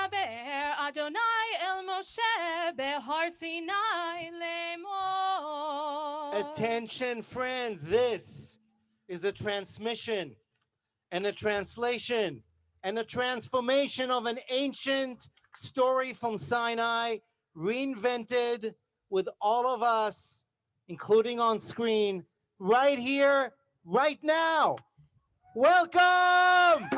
V'yidaber Adonai el Moshe behar Sinai lemor. Attention, friends. This is a transmission and a translation and a transformation of an ancient story from Sinai, reinvented with all of us, including on screen, right here, right now. Welcome!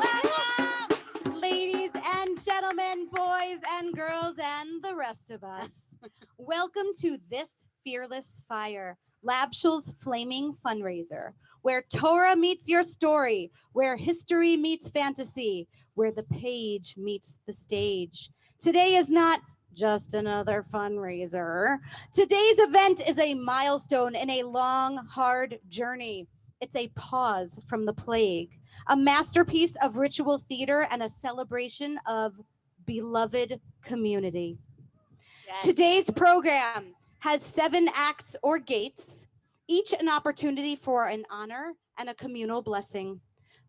Ladies and gentlemen, boys and girls, and the rest of us, welcome to This Fearless Fire, Shul's flaming fundraiser, where Torah meets your story, where history meets fantasy, where the page meets the stage. Today is not just another fundraiser. Today's event is a milestone in a long, hard journey. It's a pause from the plague, a masterpiece of ritual theater, and a celebration of beloved community. Yes. Today's program has 7 acts or gates, each an opportunity for an honor and a communal blessing.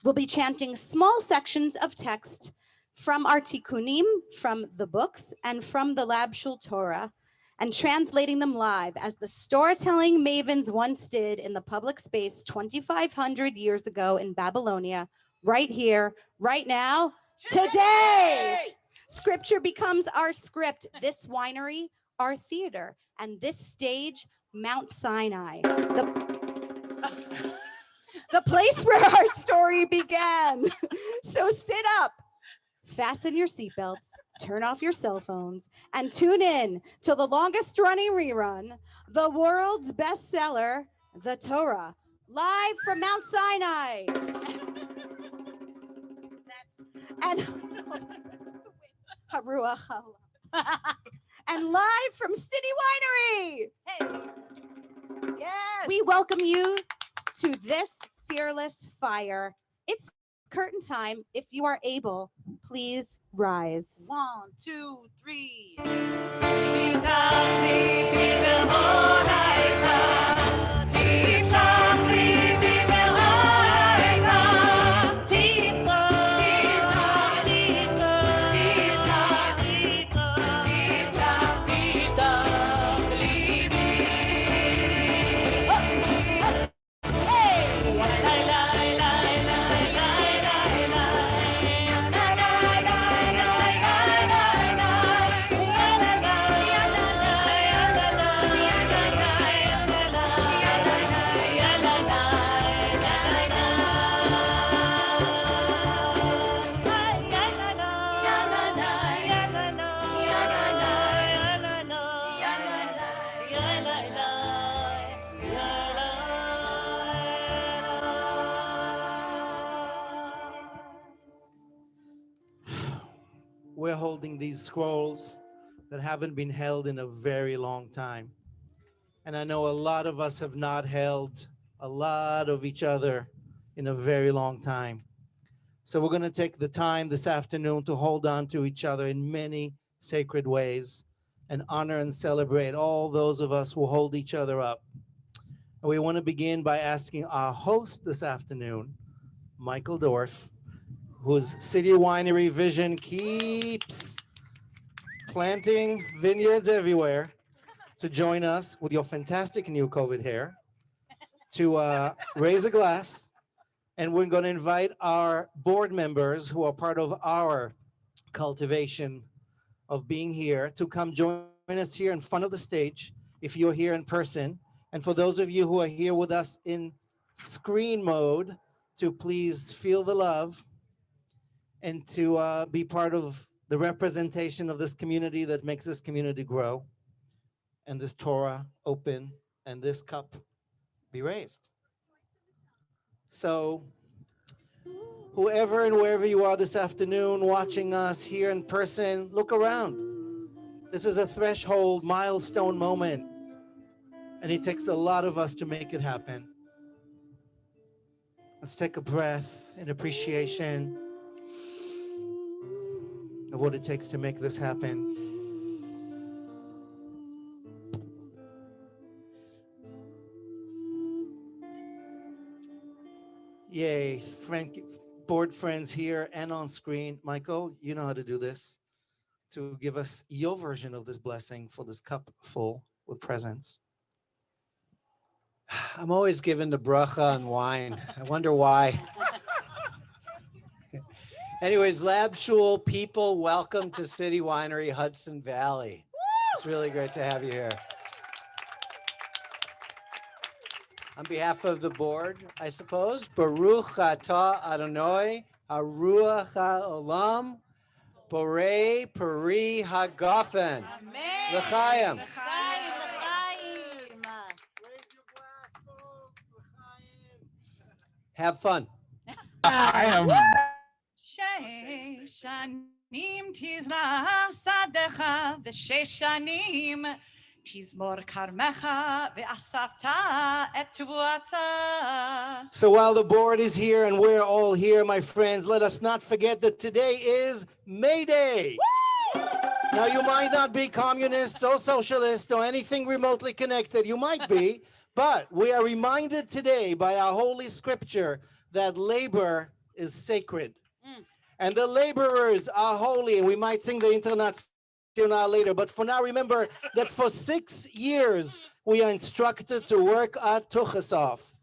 We'll be chanting small sections of text from our tikkunim, from the books, and from the Shul Torah, and translating them live as the storytelling mavens once did in the public space 2,500 years ago in Babylonia, right here, right now, today. Scripture becomes our script, this winery, our theater, and this stage, Mount Sinai, the place where our story began. So sit up, fasten your seatbelts, turn off your cell phones, and tune in to the longest running rerun, the world's bestseller, the Torah, live from Mount Sinai. And and live from City Winery. Hey. Yes. We welcome you to This Fearless Fire. It's curtain time. If you are able, please rise. 1, 2, 3. We're holding these scrolls that haven't been held in a very long time. And I know a lot of us have not held a lot of each other in a very long time. So we're going to take the time this afternoon to hold on to each other in many sacred ways and honor and celebrate all those of us who hold each other up. And we want to begin by asking our host this afternoon, Michael Dorff, whose City Winery vision keeps planting vineyards everywhere, to join us with your fantastic new COVID hair, to raise a glass. And we're going to invite our board members who are part of our cultivation of being here to come join us here in front of the stage if you're here in person. And for those of you who are here with us in screen mode, to please feel the love and to be part of the representation of this community that makes this community grow, and this Torah open, and this cup be raised. So whoever and wherever you are this afternoon watching us here in person, look around. This is a threshold, milestone moment, and it takes a lot of us to make it happen. Let's take a breath in appreciation of what it takes to make this happen. Yay, board friends here and on screen. Michael, you know how to do this. to give us your version of this blessing for this cup full with presents. I'm always given the bracha on wine. I wonder why. Anyways, Lab Shul people, welcome to City Winery, Hudson Valley. It's really great to have you here. On behalf of the board, I suppose, Baruch atah Adonai, Haruach ha'olam, Borei Peri Hagafen. Amen. L'chaim. L'chaim. Raise your glass, folks. L'chaim. Have fun. שש שנים תזרח שדך ושש שנים תזמור כרמך ואספת את תבואתה. So while the board is here and we're all here, my friends, let us not forget that today is May Day. Now, you might not be communists or socialists or anything remotely connected. You might be, but we are reminded today by our holy scripture that labor is sacred. And the laborers are holy. And we might sing the International later, but for now, remember that for 6 years, we are instructed to work our tuchas off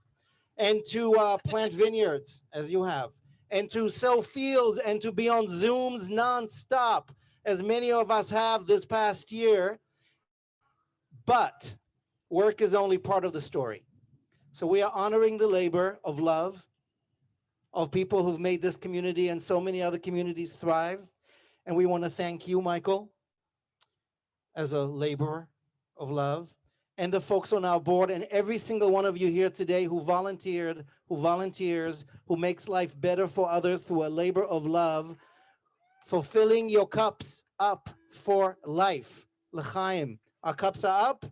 and to plant vineyards, as you have, and to sow fields and to be on Zooms nonstop, as many of us have this past year. But work is only part of the story. So we are honoring the labor of love of people who've made this community and so many other communities thrive. And we want to thank you, Michael, as a laborer of love, and the folks on our board, and every single one of you here today who volunteered, who volunteers, who makes life better for others through a labor of love, fulfilling your cups up for life. L'chaim. Our cups are up.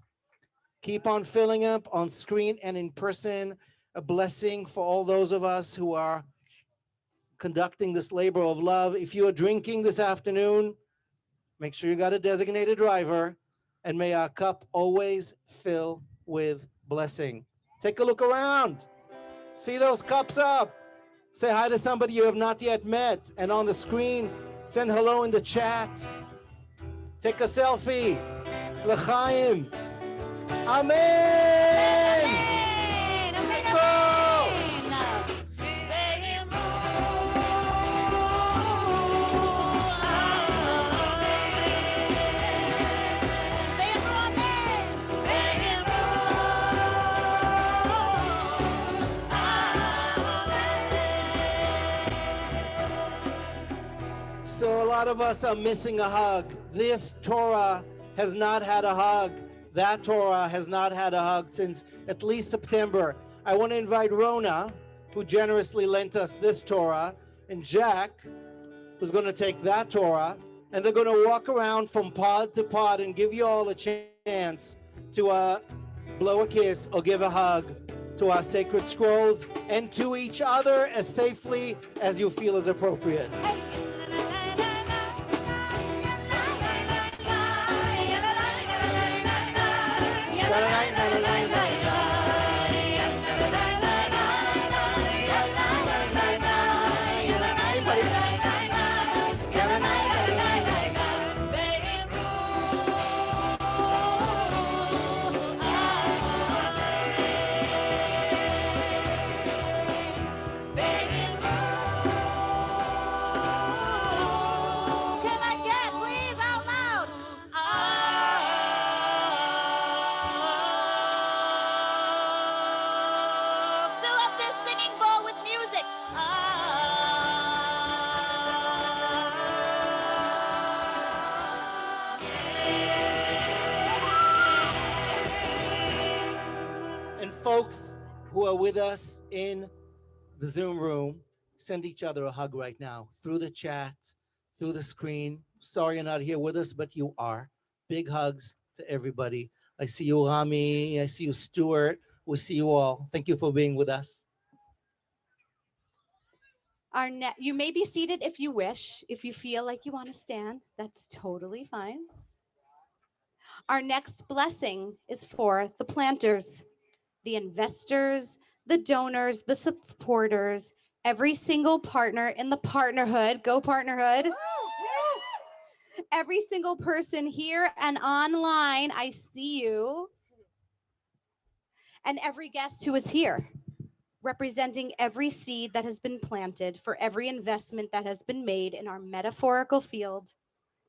Keep on filling up on screen and in person. A blessing for all those of us who are conducting this labor of love. If you are drinking this afternoon, make sure you got a designated driver, and may our cup always fill with blessing. Take a look around. See those cups up. Say hi to somebody you have not yet met. And on the screen, send hello in the chat. Take a selfie. L'chaim. Amen. So a lot of us are missing a hug. This Torah has not had a hug. That Torah has not had a hug since at least September. I want to invite Rona, who generously lent us this Torah, and Jack, who's going to take that Torah, and they're going to walk around from pod to pod and give you all a chance to blow a kiss or give a hug to our sacred scrolls and to each other as safely as you feel is appropriate. Folks who are with us in the Zoom room, send each other a hug right now through the chat, through the screen. Sorry you're not here with us, but you are. Big hugs to everybody. I see you, Rami. I see you, Stuart. We see you all. Thank you for being with us. You may be seated if you wish. If you feel like you want to stand, that's totally fine. Our next blessing is for the planters, the investors, the donors, the supporters, every single partner in the partnerhood. Go partnerhood. every single person here and online, I see you. And every guest who is here, representing every seed that has been planted, for every investment that has been made in our metaphorical field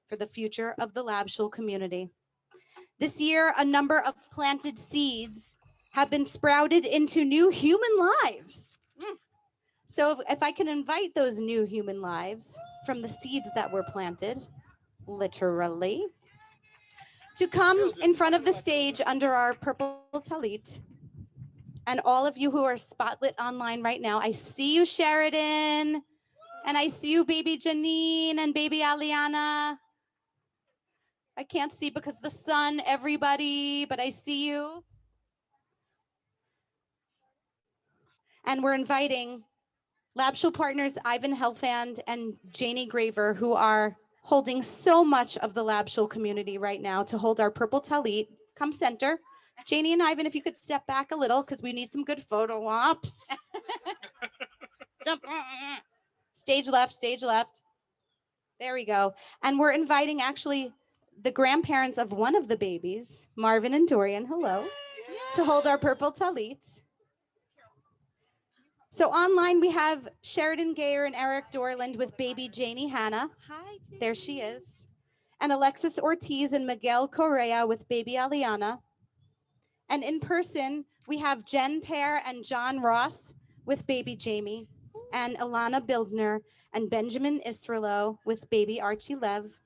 for the future of the Lab Shul community. This year, a number of planted seeds have been sprouted into new human lives. So if I can invite those new human lives from the seeds that were planted, literally, to come in front of the stage under our purple talit. And all of you who are spotlit online right now, I see you, Sheridan, and I see you, baby Janine and baby Aliana. I can't see because of the sun, everybody, but I see you. And we're inviting Lab Shul partners Ivan Helfand and Janie Graver, who are holding so much of the Lab Shul community right now, to hold our purple talit. Come center. Janie and Ivan, if you could step back a little, because we need some good photo ops. Stage left, stage left. There we go. And we're inviting actually the grandparents of one of the babies, Marvin and Dorian, hello, to hold our purple talit. So online we have Sheridan Gayer and Eric Dorland with baby Janie Hanna. Hi, Janie. There she is. And Alexis Ortiz and Miguel Correa with baby Aliana. And in person, we have Jen Pear and John Ross with baby Jamie, and Alana Bildner and Benjamin Israelo with baby Archie Lev,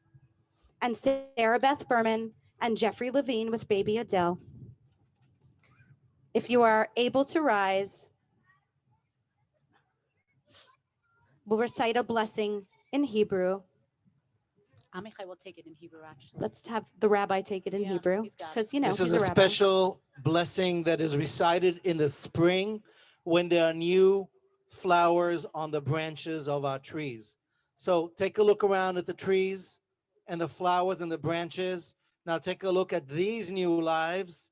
and Sarah Beth Berman and Jeffrey Levine with baby Adele. If you are able to rise, we'll recite a blessing in Hebrew. Amichai will take it in Hebrew, actually. Let's have the rabbi take it in Yeah, Hebrew, he's got it. because, you know, This he's is a a rabbi. special blessing that is recited in the spring when there are new flowers on the branches of our trees. So take a look around at the trees and the flowers and the branches. Now take a look at these new lives.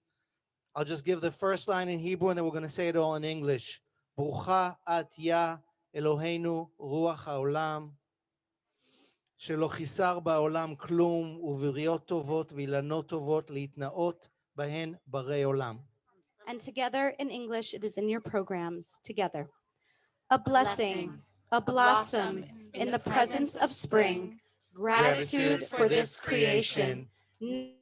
I'll just give the first line in Hebrew and then we're going to say it all in English. Brucha at ya Eloheinu ruach haolam. שלא חיסר בעולם כלום, ובריות טובות ואילנות טובות להתנאות בהן ברי עולם. And together in English, it is in your programs, together. A blessing, a blossom in the presence of spring, gratitude for this creation,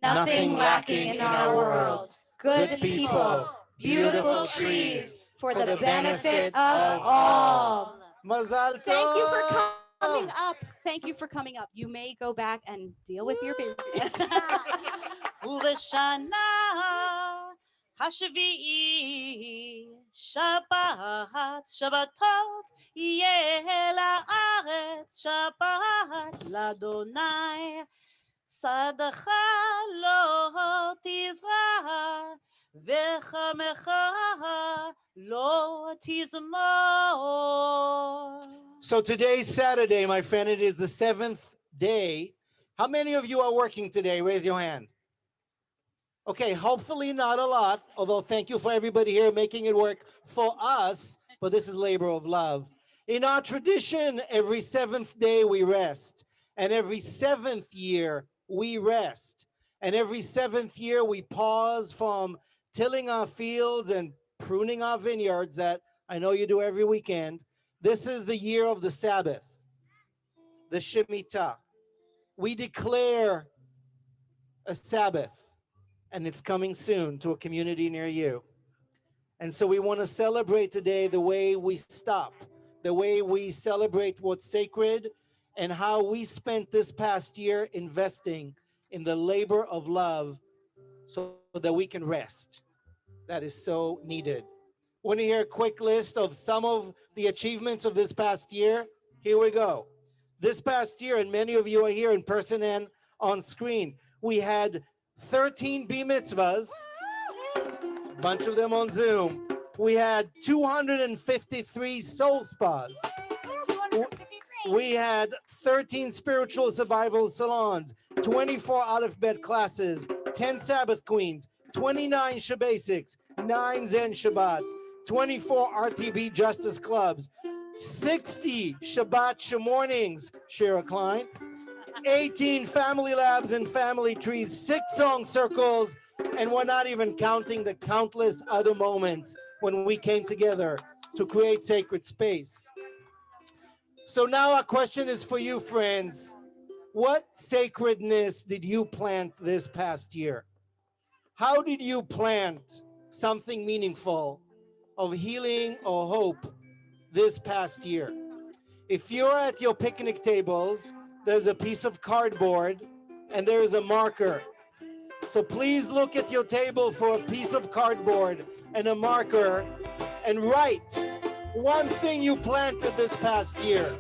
nothing lacking in our world, good people, beautiful trees, for the benefit of all. Mazal tov! Thank you for coming up. Thank you for coming up. You may go back and deal with your babies. ובשנה השביעי שבת שבתות יהיה לארץ שבת לאדוני שדך לא תזרע וחמך לא תזמור. So today's Saturday, my friend, it is the 7th day. How many of you are working today? Raise your hand. Okay, hopefully not a lot, although thank you for everybody here making it work for us, but this is labor of love. In our tradition, every 7th day we rest, and every 7th year we rest, and every 7th year we pause from tilling our fields and pruning our vineyards that I know you do every weekend. This is the year of the Sabbath, the Shemitah. We declare a Sabbath, and it's coming soon to a community near you. And so we want to celebrate today the way we stop, the way we celebrate what's sacred, and how we spent this past year investing in the labor of love so that we can rest. That is so needed. Want to hear a quick list of some of the achievements of this past year? Here we go. This past year, and many of you are here in person and on screen, we had 13 bar mitzvahs, a bunch of them on Zoom. We had 253 soul spas. We had 13 spiritual survival salons, 24 Aleph Bet classes, 10 Sabbath queens, 29 Shabbasics, 9 Zen Shabbats, 24 RTB Justice Clubs, 60 Shabbat mornings, Shira Klein, 18 family labs and family trees, 6 song circles, and we're not even counting the countless other moments when we came together to create sacred space. So now our question is for you, friends. What sacredness did you plant this past year? How did you plant something meaningful of healing or hope this past year? If you're at your picnic tables, there's a piece of cardboard and there is a marker. So please look at your table for a piece of cardboard and a marker and write one thing you planted this past year.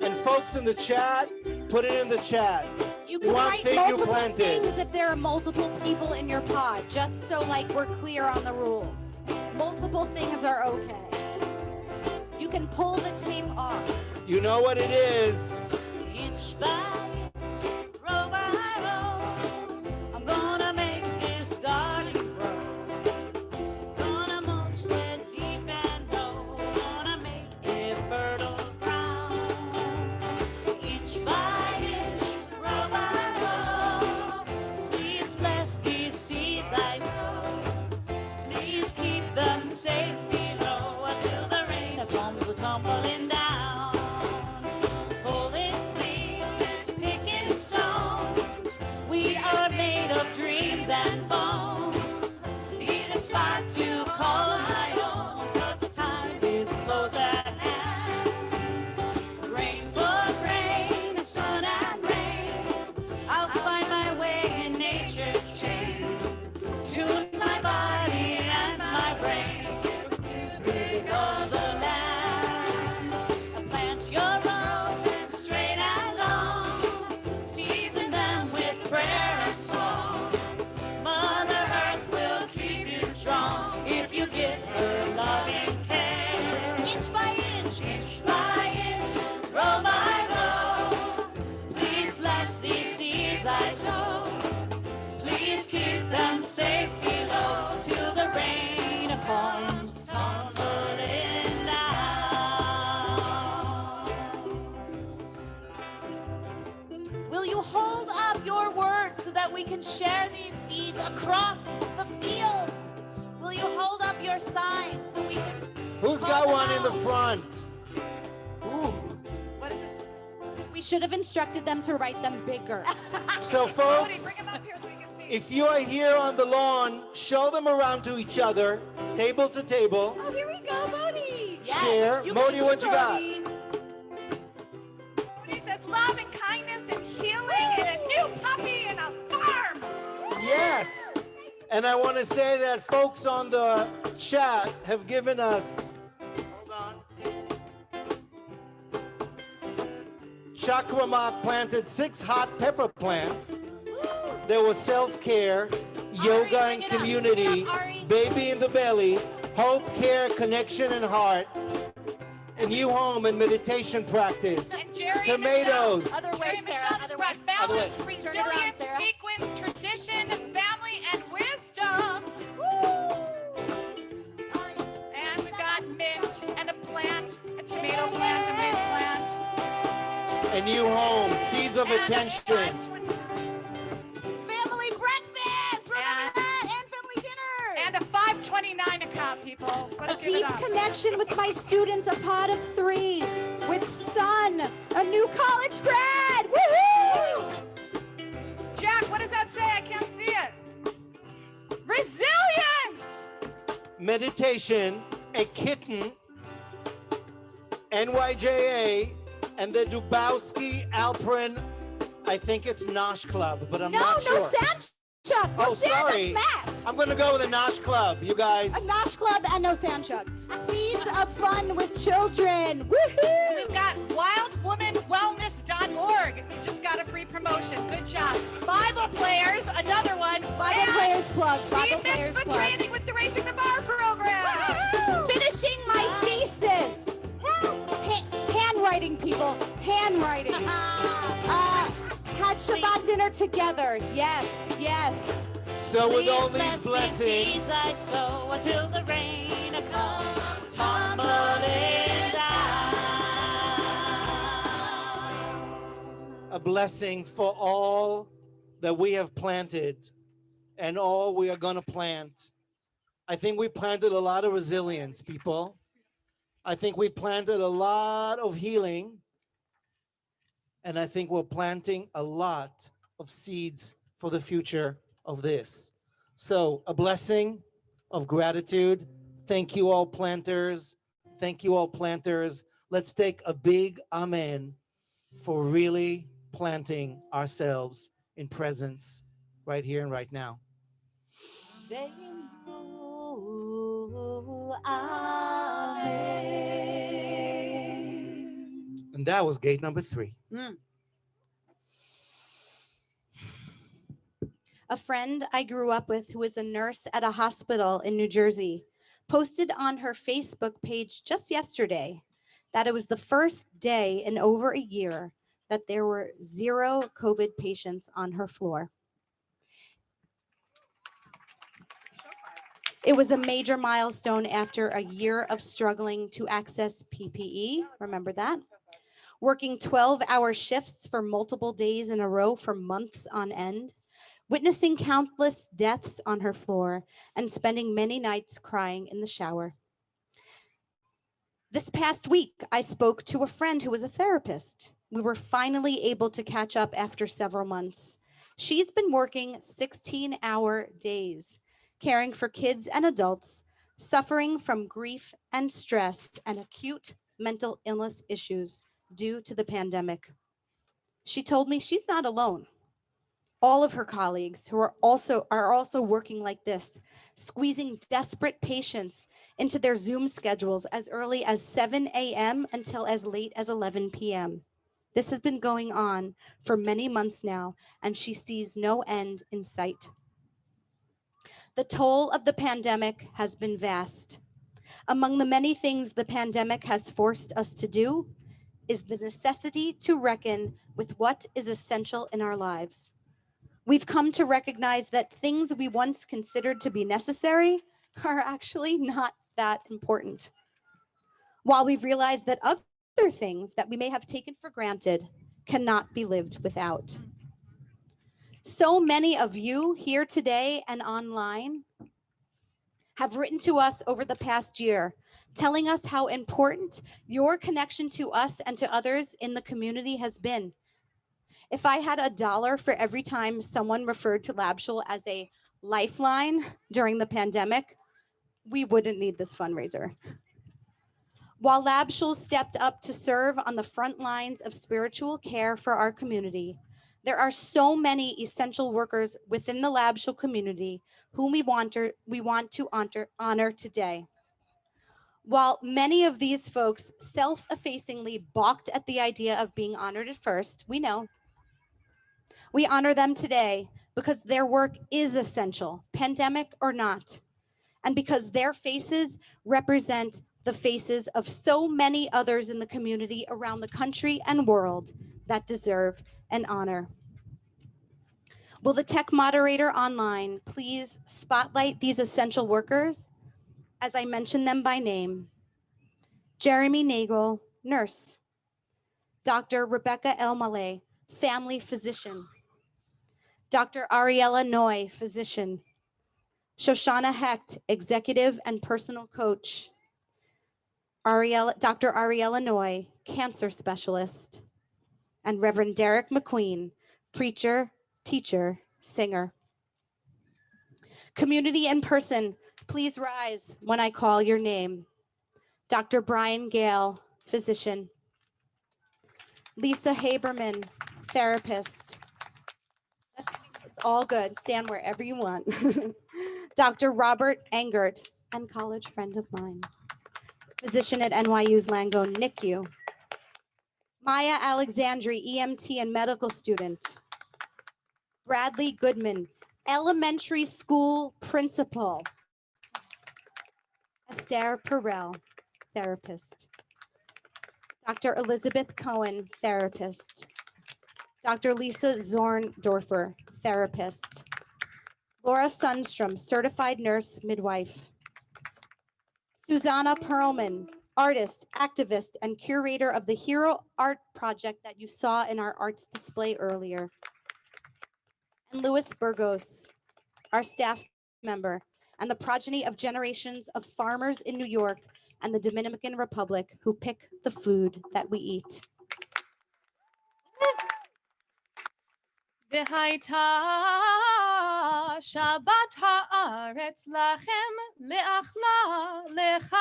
And folks in the chat, put it in the chat. You can One write thing you multiple planted. things if there are multiple people in your pod, just so like we're clear on the rules. Multiple things are okay. You can pull the tape off. You know what it is. Inch by inch, row by row, I'm gonna make this garden grow. Gonna mulch it deep and low. Gonna make it fertile ground. Inch by inch, row by row, please bless these seeds I sow. Please keep them safe below until the rain comes tumbling down. And bones, need a spot to call my own, 'cause the time is close at hand. Rain for rain, sun and rain, I'll find my way in nature's chain. Tune my body and my brain to the music of the land. Plant your roses straight and long, season them with prayer and song. If you give her loving care, inch by inch, row by row, please bless these seeds I sow. Please keep them safe below till the rain comes tumbling down. Will you hold up your words so that we can share these seeds across the fields? Will you hold up your sign so we can... Who's got one in the front? Ooh. What is it? We should have instructed them to write them bigger. So Cody, folks, bring them up here so we can see. if you are here on the lawn, show them around to each other, table to table. Oh, here we go, Bodhi. Share. Modi, what you got? He says love and kindness and healing and a new puppy and a farm. Yes. And I want to say that folks on the chat have given us, hold on. Chakramat planted 6 hot pepper plants. There was self-care, yoga and bring it up, community, bring it up, Ari. baby in the belly, hope, care, connection, and heart, a new home and meditation practice. And Jerry Tomatoes. And Other way, Jerry and Sarah, Michelle other just way. brought balance, Other way. Turn it around, resilience, Sarah. sequence, tradition, family, and wisdom. And we got mint and a plant, a tomato plant, a mint plant. A new home, seeds of attention. Family breakfast, remember that? And family dinner. And a $5.29 account, people. A Let's give it deep up. connection with my students, a pod of 3, with Sun, a new college grad. Woohoo! Jack, what does that say? I can't see it. Resilience. Meditation, a kitten, NYJA, and the Dubowski Alprin, I think it's Nosh Club, but I'm not sure. No, Sanchuk. Oh, Sam, sorry. that's Matt. I'm going to go with a Nosh Club, you guys. A Nosh Club and no Sanchuk. Seeds of fun with children. Woohoo! We've got wildwomanwellness.org. You just got a free promotion. Good job. Bible Players, another one. Bible And Players Plug. Bible Team Players Mitzvah Plug. training with the Racing the Bar program. Finishing my thesis. Handwriting, people. Handwriting. Had Shabbat dinner together. Yes, yes. So with all Please these bless blessings, seeds I sow until the rain comes tumbling down. a blessing for all that we have planted and all we are going to plant. I think we planted a lot of resilience, people. I think we planted a lot of healing. And I think we're planting a lot of seeds for the future of this. So a blessing of gratitude. Thank you all planters. Thank you all planters. Let's take a big amen for really planting ourselves in presence right here and right now. They know, amen. And that was gate number 3. A friend I grew up with who was a nurse at a hospital in New Jersey posted on her Facebook page just yesterday that it was the first day in over a year that there were 0 COVID patients on her floor. It was a major milestone after a year of struggling to access PPE. Remember that? Working 12-hour shifts for multiple days in a row for months on end, witnessing countless deaths on her floor, and spending many nights crying in the shower. This past week, I spoke to a friend who was a therapist. We were finally able to catch up after several months. She's been working 16-hour days, caring for kids and adults, suffering from grief and stress and acute mental illness issues due to the pandemic. She told me she's not alone. All of her colleagues who are also working like this, squeezing desperate patients into their Zoom schedules as early as 7 a.m. until as late as 11 p.m. This has been going on for many months now, and she sees no end in sight. The toll of the pandemic has been vast. Among the many things the pandemic has forced us to do is the necessity to reckon with what is essential in our lives. We've come to recognize that things we once considered to be necessary are actually not that important. While we've realized that other things that we may have taken for granted cannot be lived without. So many of you here today and online have written to us over the past year, telling us how important your connection to us and to others in the community has been. If I had $1 for every time someone referred to Lab Shul as a lifeline during the pandemic, we wouldn't need this fundraiser. While Lab Shul stepped up to serve on the front lines of spiritual care for our community, there are so many essential workers within the Lab Shul community whom we want to honor today. While many of these folks self-effacingly balked at the idea of being honored at first, we know. We honor them today because their work is essential, pandemic or not, and because their faces represent the faces of so many others in the community around the country and world that deserve an honor. Will the tech moderator online please spotlight these essential workers as I mention them by name? Jeremy Nagel, nurse. Dr. Rebecca Elmaleh, family physician. Dr. Ariella Noy, physician. Shoshana Hecht, executive and personal coach. Dr. Ariella Noy, cancer specialist. And Reverend Derek McQueen, preacher, teacher, singer. Community in person, please rise when I call your name. Dr. Brian Gale, physician. Lisa Haberman, therapist. It's all good. Stand wherever you want. Dr. Robert Engert, and college friend of mine. Physician at NYU's Langone NICU. Maya Alexandri, EMT and medical student. Bradley Goodman, elementary school principal. Esther Perel, therapist. Dr. Elizabeth Cohen, therapist. Dr. Lisa Zorndorfer, therapist. Laura Sundstrom, certified nurse midwife. Susanna Perlman, artist, activist, and curator of the Hero Art Project that you saw in our arts display earlier. And Louis Burgos, our staff member, and the progeny of generations of farmers in New York and the Dominican Republic who pick the food that we eat. והייתה שבת הארץ לכם לאכלה לך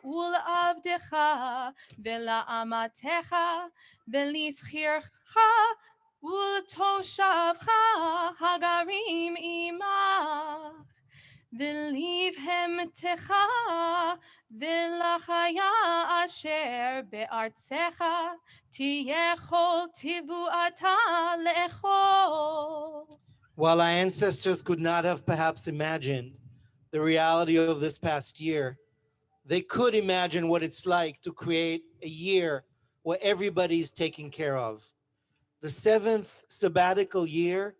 ולעבדך ולאמתך ולזכירך ולתושבך הגרים עמך ולבהמתך ולחיה אשר בארצך תהיה כל תבואתה לאכול. While our ancestors could not have perhaps imagined the reality of this past year, they could imagine what it's like to create a year where everybody's taken care of. The seventh sabbatical year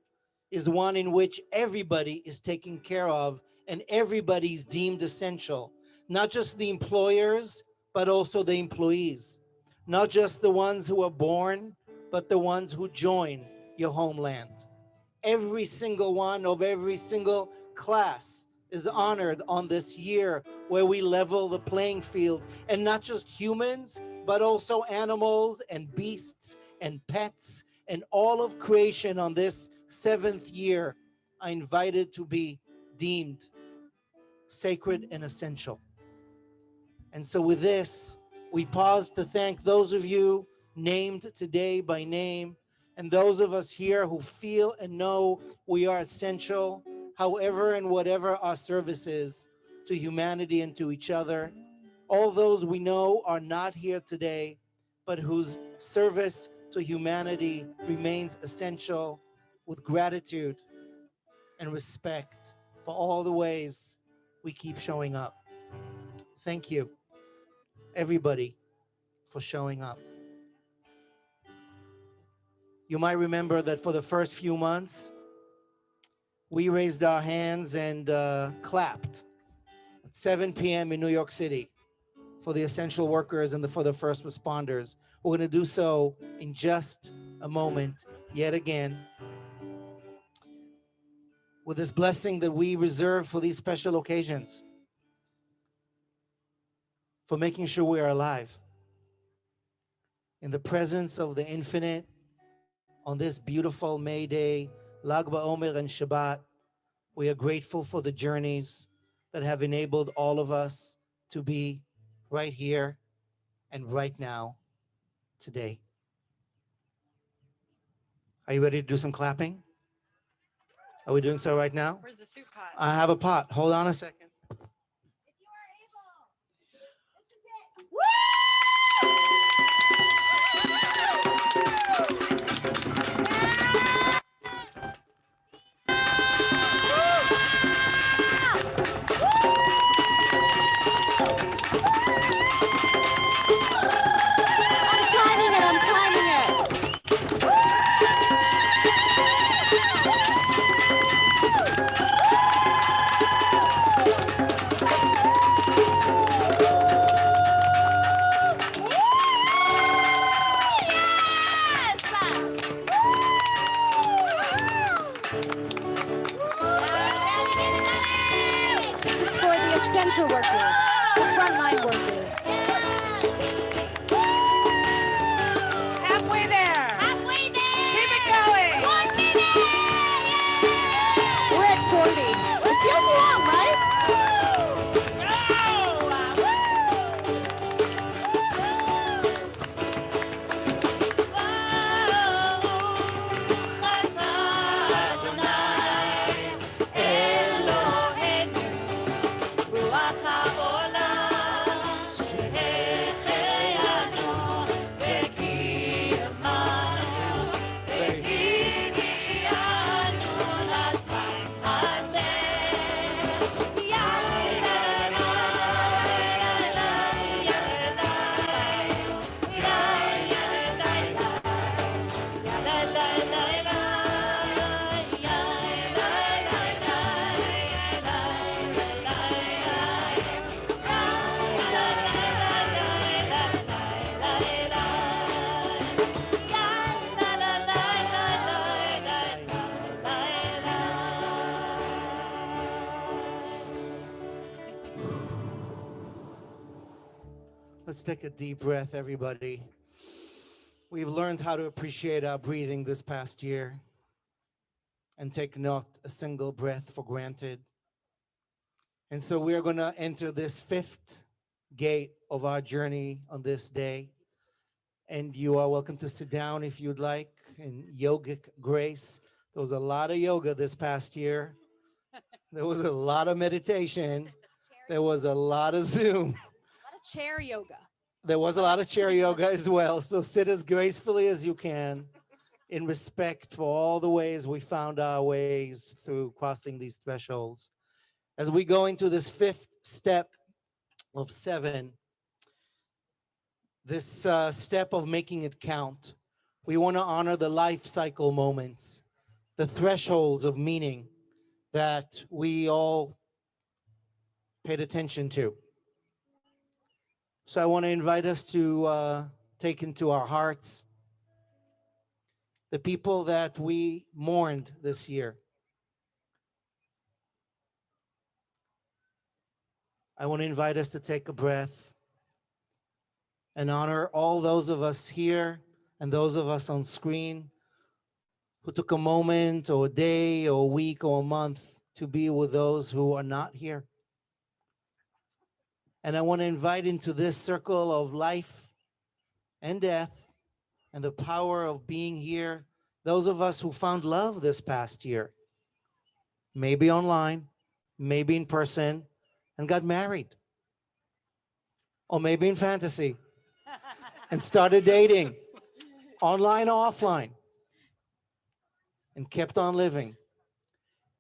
is one in which everybody is taken care of and everybody's deemed essential. Not just the employers, but also the employees. Not just the ones who are born, but the ones who join your homeland. Every single one of every single class is honored on this year where we level the playing field. And not just humans, but also animals and beasts and pets and all of creation on this seventh year are invited to be deemed sacred and essential. And so with this, we pause to thank those of you named today by name, and those of us here who feel and know we are essential, however and whatever our service is to humanity and to each other. All those we know are not here today, but whose service to humanity remains essential, with gratitude and respect for all the ways we keep showing up. Thank you, everybody, for showing up. You might remember that for the first few months, we raised our hands and clapped at 7 p.m. in New York City for the essential workers and for the first responders. We're going to do so in just a moment, yet again, with this blessing that we reserve for these special occasions, for making sure we are alive in the presence of the infinite on this beautiful May Day, Lag BaOmer and Shabbat. We are grateful for the journeys that have enabled all of us to be right here and right now, today. Are you ready to do some clapping? Are we doing so right now? Where's the soup pot? I have a pot. Hold on a second. I'm timing it. take a deep breath, everybody. We've learned how to appreciate our breathing this past year and take not a single breath for granted. And so we are going to enter this fifth gate of our journey on this day. And you are welcome to sit down if you'd like in yogic grace. There was a lot of yoga this past year. There was a lot of meditation. There was a lot of Zoom. A lot of chair yoga. There was a lot of chair yoga as well. So sit as gracefully as you can in respect for all the ways we found our ways through crossing these thresholds. As we go into this fifth step of 7, this step of making it count, we want to honor the life cycle moments, the thresholds of meaning that we all paid attention to. So I want to invite us to take into our hearts the people that we mourned this year. I want to invite us to take a breath and honor all those of us here and those of us on screen who took a moment or a day or a week or a month to be with those who are not here. And I want to invite into this circle of life and death and the power of being here, those of us who found love this past year, maybe online, maybe in person, and got married. Or maybe in fantasy and started dating, online or offline, and kept on living.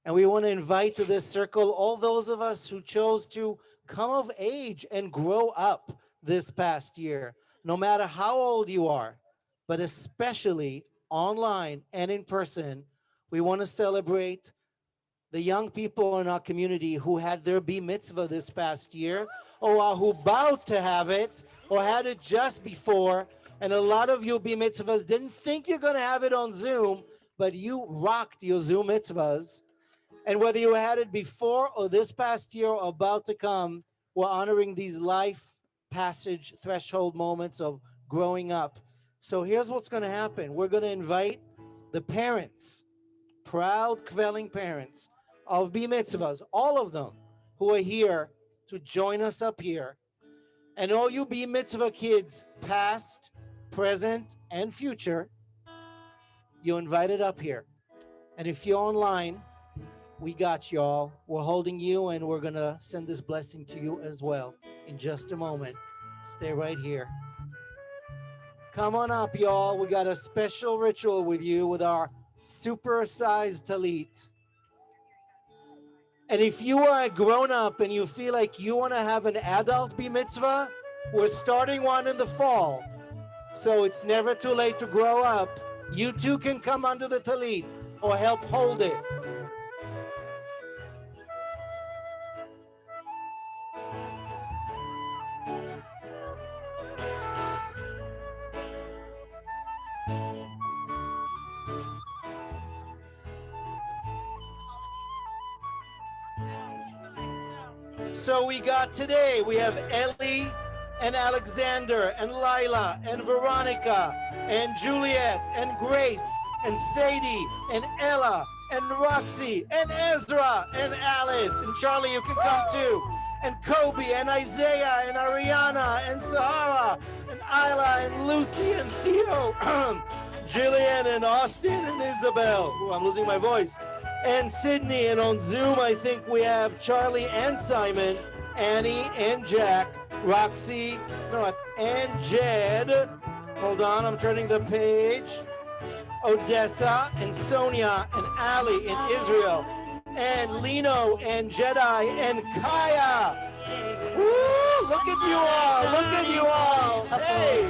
And we want to invite to this circle all those of us who chose to come of age and grow up this past year, no matter how old you are, but especially online and in person. We want to celebrate the young people in our community who had their bar mitzvah this past year, or are who about to have it, or had it just before. And a lot of you bar mitzvahs didn't think you're going to have it on Zoom, but you rocked your Zoom mitzvahs. And whether you had it before or this past year or about to come, we're honoring these life passage threshold moments of growing up. So here's what's going to happen. We're going to invite the parents, proud Kvelling parents of bar mitzvahs, all of them who are here, to join us up here. And all you bar mitzvah kids, past, present, and future, you're invited up here. And if you're online, we got y'all. We're holding you, and we're going to send this blessing to you as well in just a moment. Stay right here. Come on up, y'all. We got a special ritual with you with our super-sized talit. And if you are a grown-up and you feel like you want to have an adult bar mitzvah, we're starting one in the fall. So it's never too late to grow up. You too can come under the talit or help hold it. So we got today, we have Ellie and Alexander and Lila and Veronica and Juliet and Grace and Sadie and Ella and Roxy and Ezra and Alice. And Charlie, you can come too. And Kobe and Isaiah and Ariana and Sahara and Isla and Lucy and Theo, Jillian and Austin and Isabel. Ooh, I'm losing my voice. And Sydney, and on Zoom I think we have Charlie and Simon, Annie and Jack, Roxy, and Jed. Hold on, I'm turning the page. Odessa and Sonia and Ali in Israel, and Lino and Jedi and Kaya. Woo! Look at you all! Look at you all! Hey!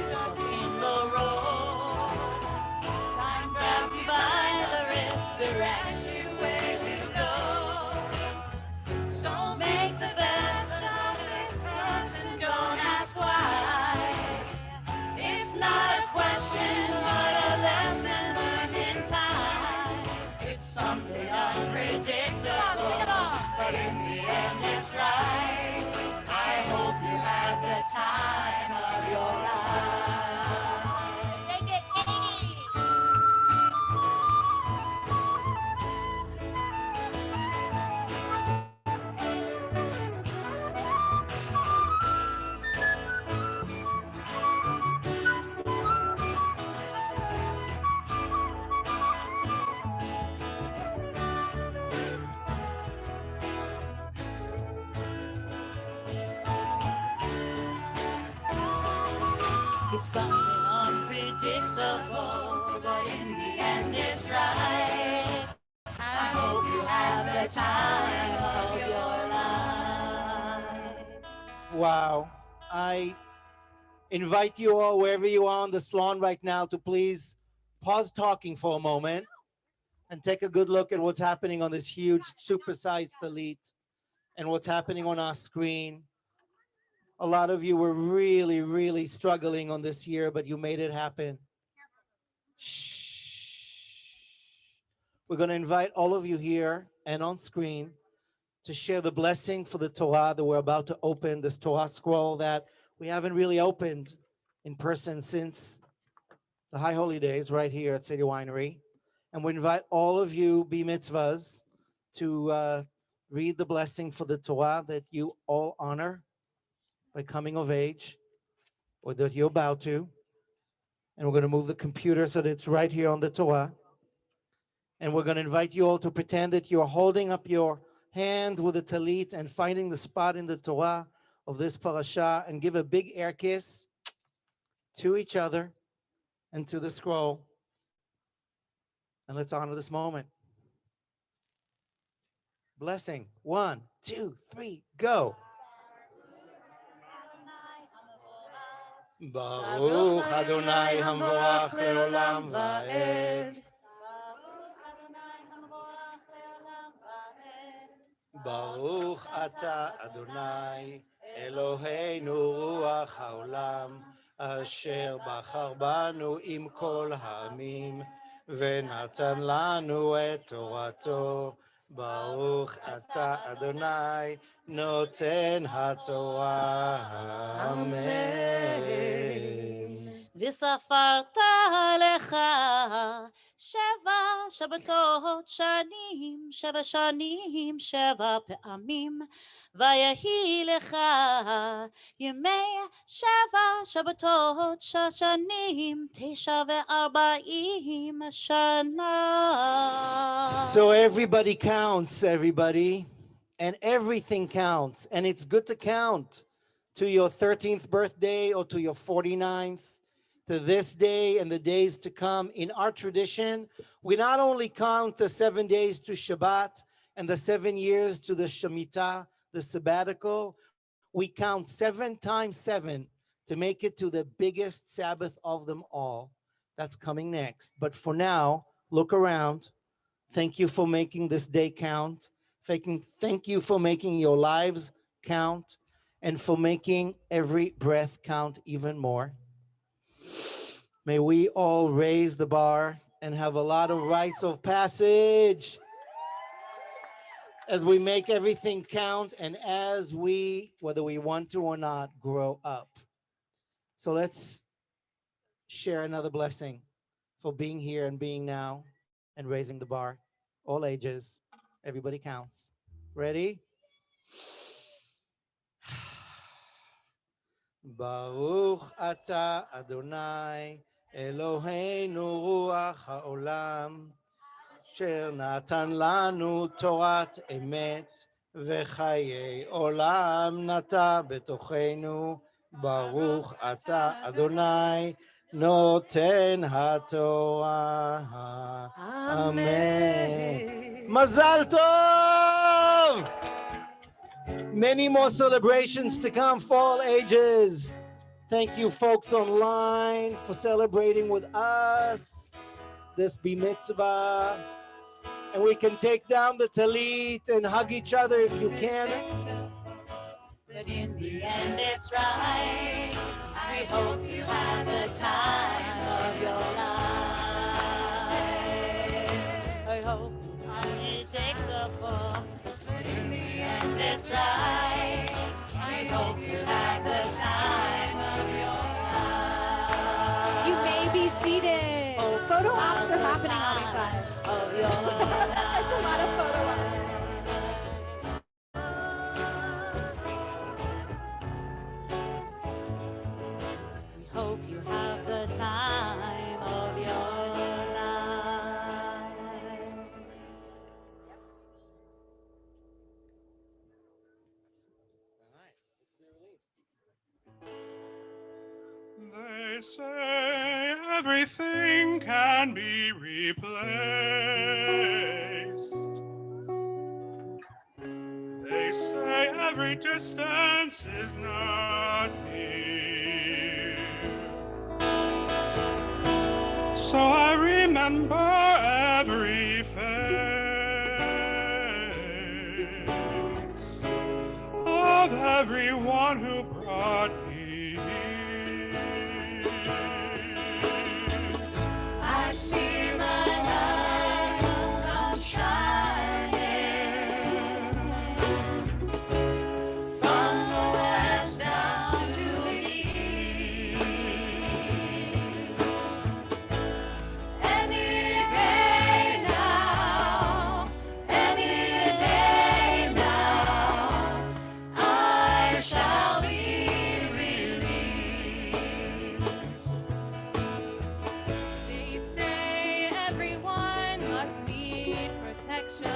Time grabs you by the wrist, directs you where to go. So make the best of this first and don't ask why. It's not a question, but a lesson learned in time. It's something unpredictable, but in the end it's right. I hope you had the time of your It's something unpredictable, but in the end it's right. I hope you have the time of your life. Wow. I invite you all, wherever you are on the salon right now, to please pause talking for a moment and take a good look at what's happening on this huge supersized elite and what's happening on our screen. A lot of you were really, really struggling on this year, but you made it happen. Shh. We're going to invite all of you here and on screen to share the blessing for the Torah that we're about to open, this Torah scroll that we haven't really opened in person since the High Holy Days right here at City Winery. And we invite all of you, be mitzvahs, to read the blessing for the Torah that you all honor by coming of age, or that you're about to. And we're going to move the computer so that it's right here on the Torah. And we're going to invite you all to pretend that you're holding up your hand with a talit and finding the spot in the Torah of this parasha, and give a big air kiss to each other and to the scroll. And let's honor this moment. Blessing. 1, 2, 3, go. Baruch Adonai Hamvorach Leolam Vaed. Baruch Ata Adonai Eloheinu Ruach Haolam Asher Bachar Banu Im Kol Ha'amim Venatan Lanu Et Torato. Baruch Ata Adonai Noten HaTorah. Amen. וספרת לך 7 שבתות שנים, 7 שנים, 7 פעמים, ויהי לך ימי 7 שבתות שנים, 49 שנה. So everybody counts, everybody, and everything counts, and it's good to count to your 13th birthday or to your 49th, to this day and the days to come. In our tradition, we not only count the 7 days to Shabbat and the 7 years to the Shemitah, the sabbatical, we count 7 times 7 to make it to the biggest Sabbath of them all. That's coming next. But for now, look around. Thank you for making this day count. Thank you for making your lives count, and for making every breath count even more. May we all raise the bar and have a lot of rites of passage as we make everything count, and as we, whether we want to or not, grow up. So let's share another blessing for being here and being now and raising the bar. All ages, everybody counts. Ready? Baruch Ata Adonai Eloheinu Ruach Haolam Asher Natan Lanu Torat Emet V'chayei Olam Nata Betochenu. Baruch Ata Adonai Noten HaTorah. Amen. Mazal Tov! Many more celebrations to come for all ages. Thank you, folks online, for celebrating with us this Bar Mitzvah. And we can take down the talit and hug each other if you can. But in the end it's right. We hope you have the time of your life. I hope unpredictable. But in the end it's right. We hope you have the time of your life. You may be seated. Photo ops are happening on each side. Of your life. It's a lot of photo ops. We hope you have the time of your life. All right, let's be released. They say everything can be replaced. They say every distance is not near. So I remember every face of everyone who brought me here. I see my light come shining from the west down to the east. Any day now, I shall be released. They say everyone must need protection.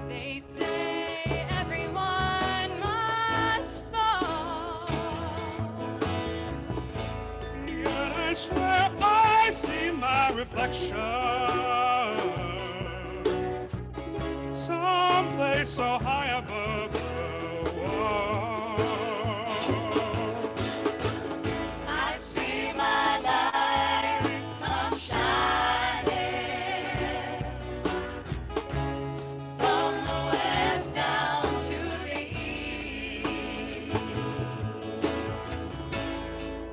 They say everyone must fall. Yet I swear I see my reflection someplace so high above the world. I see my light come shining from the west down to the east.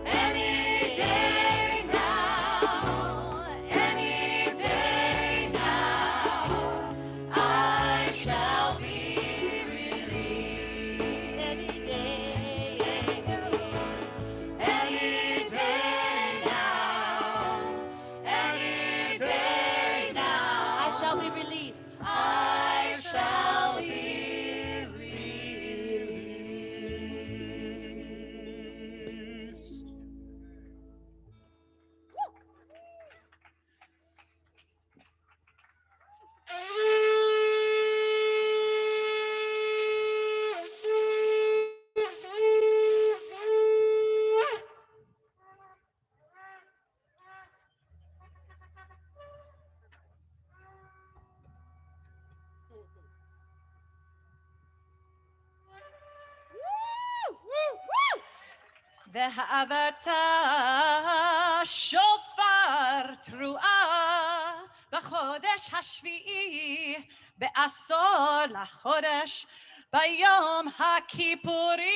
Any day now, I shall be released. Any day now, I shall be released. I shall be released. והעברת שופר תרועה בחודש השביעי בעשור לחודש ביום הכיפורים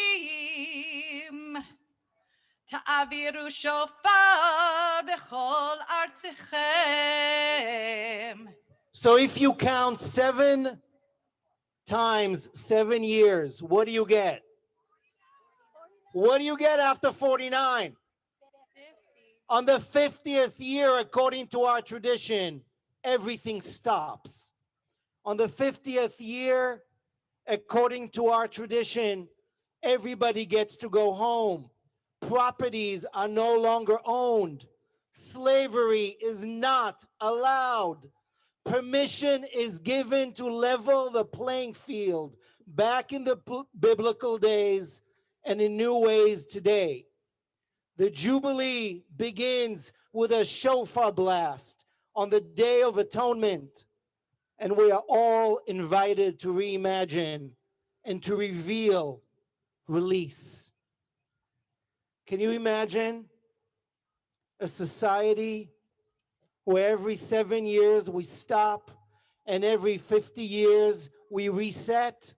תעבירו שופר בכל ארציכם. So if you count 7 times 7 years, what do you get? What do you get after 49? On the 50th year, according to our tradition, everything stops. On the 50th year, according to our tradition, everybody gets to go home. Properties are no longer owned. Slavery is not allowed. Permission is given to level the playing field back in the biblical days and in new ways today. The Jubilee begins with a shofar blast on the Day of Atonement, and we are all invited to reimagine and to reveal release. Can you imagine a society where every 7 years we stop and every 50 years we reset?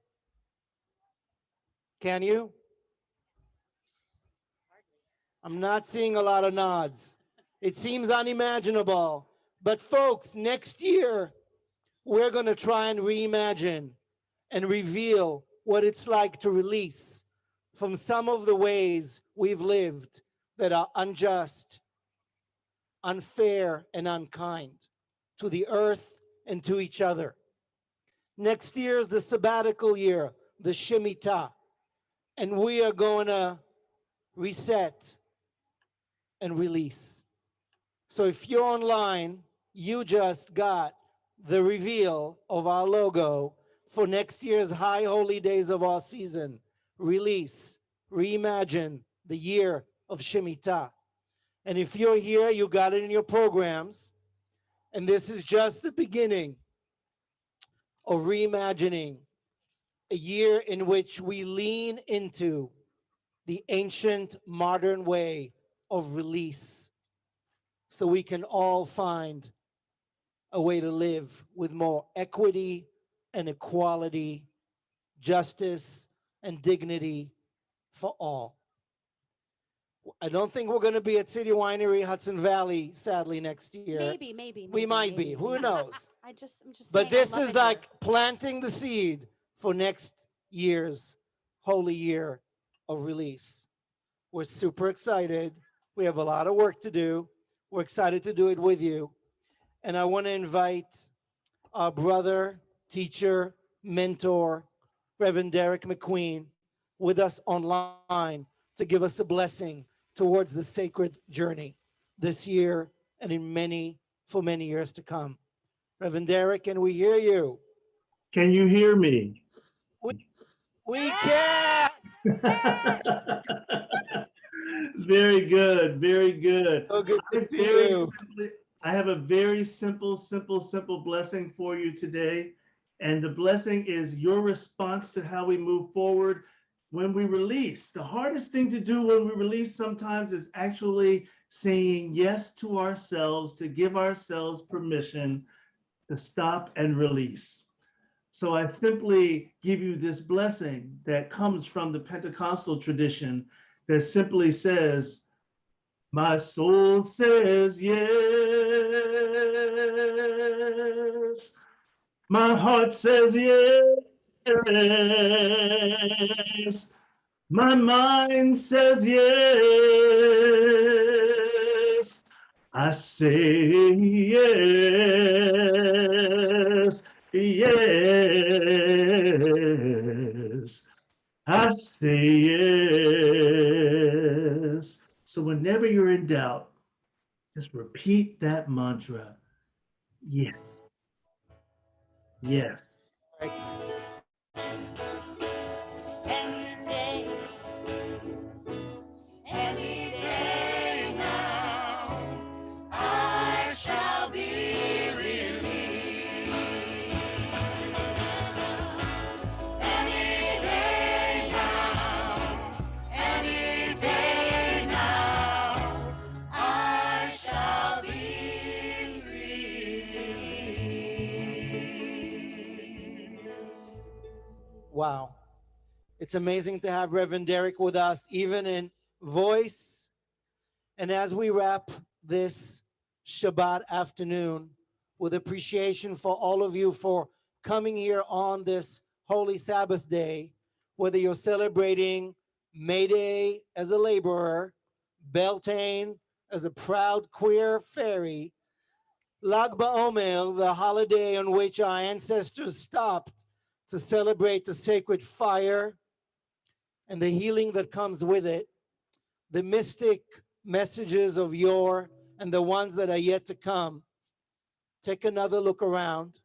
Can you? I'm not seeing a lot of nods. It seems unimaginable. But folks, next year, we're going to try and reimagine and reveal what it's like to release from some of the ways we've lived that are unjust, unfair, and unkind to the earth and to each other. Next year is the sabbatical year, the Shemitah, and we are going to reset and release. So if you're online, you just got the reveal of our logo for next year's High Holy Days of our season. Release, reimagine, the year of Shemitah. And if you're here, you got it in your programs. And this is just the beginning of reimagining a year in which we lean into the ancient modern way of release so we can all find a way to live with more equity and equality, justice and dignity for all. I don't think we're going to be at City Winery Hudson Valley, sadly, next year. Maybe. We might be. maybe. Who knows? I'm just But saying I this love is it here. like planting the seed for next year's holy year of release. We're super excited. We have a lot of work to do. We're excited to do it with you. And I want to invite our brother, teacher, mentor, Reverend Derek McQueen, with us online to give us a blessing towards the sacred journey this year and for many years to come. Reverend Derek, can we hear you? Can you hear me? We can. Very good, very good. So good to see you. I have a very simple blessing for you today. And the blessing is your response to how we move forward when we release. The hardest thing to do when we release sometimes is actually saying yes to ourselves, to give ourselves permission to stop and release. So I simply give you this blessing that comes from the Pentecostal tradition that simply says, my soul says yes. My heart says yes. My mind says yes. I say yes. Yes. I say yes. So whenever you're in doubt, just repeat that mantra. Yes. Yes. Any day now, I shall be released. Any day now, I shall be released. Wow. It's amazing to have Reverend Derek with us, even in voice. And as we wrap this Shabbat afternoon with appreciation for all of you for coming here on this holy Sabbath day, whether you're celebrating May Day as a laborer, Beltane as a proud queer fairy, Lag BaOmer, the holiday on which our ancestors stopped to celebrate the sacred fire and the healing that comes with it, the mystic messages of yore and the ones that are yet to come. Take another look around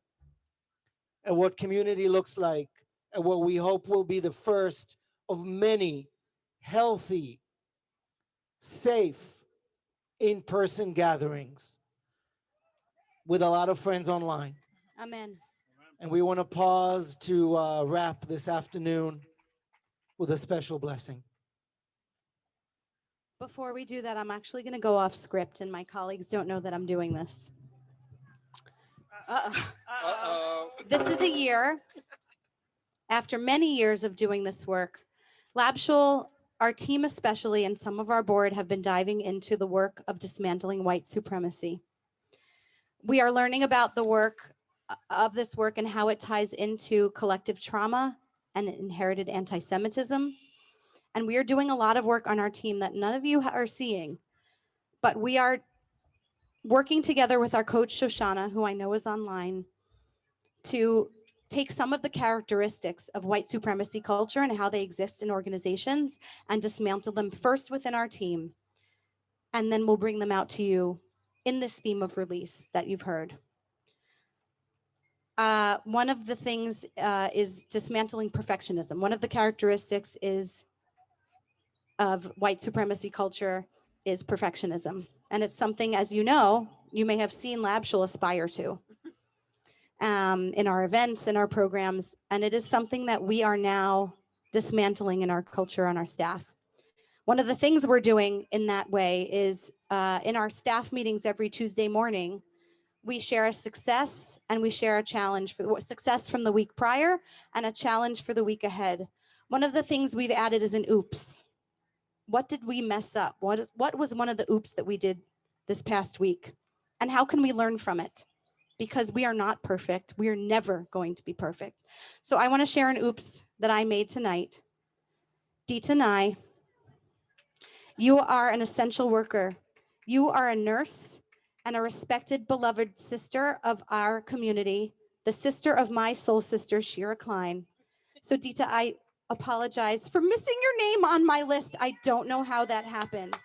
at what community looks like and what we hope will be the first of many healthy, safe, in-person gatherings with a lot of friends online. Amen. And we want to pause to wrap this afternoon with a special blessing. Before we do that, I'm actually going to go off script, and my colleagues don't know that I'm doing this. This is a year, after many years of doing this work, Shul, our team especially, and some of our board have been diving into the work of dismantling white supremacy. We are learning about the work of this work and how it ties into collective trauma and inherited anti-Semitism. And we are doing a lot of work on our team that none of you are seeing, but we are working together with our coach, Shoshana, who I know is online, to take some of the characteristics of white supremacy culture and how they exist in organizations and dismantle them first within our team. And then we'll bring them out to you in this theme of release that you've heard. One of the things is dismantling perfectionism. One of the characteristics is of white supremacy culture is perfectionism. And it's something, as you know, you may have seen Lab Shul aspire to in our events, in our programs. And it is something that we are now dismantling in our culture on our staff. One of the things we're doing in that way is in our staff meetings every Tuesday morning, we share a success and we share a challenge for the success from the week prior and a challenge for the week ahead. One of the things we've added is an oops. What did we mess up? What was one of the oops that we did this past week? And how can we learn from it? Because we are not perfect. We are never going to be perfect. So I want to share an oops that I made tonight. Dita Nye, you are an essential worker. You are a nurse and a respected, beloved sister of our community, the sister of my soul sister, Shira Klein. So Dita, I apologize for missing your name on my list. I don't know how that happened,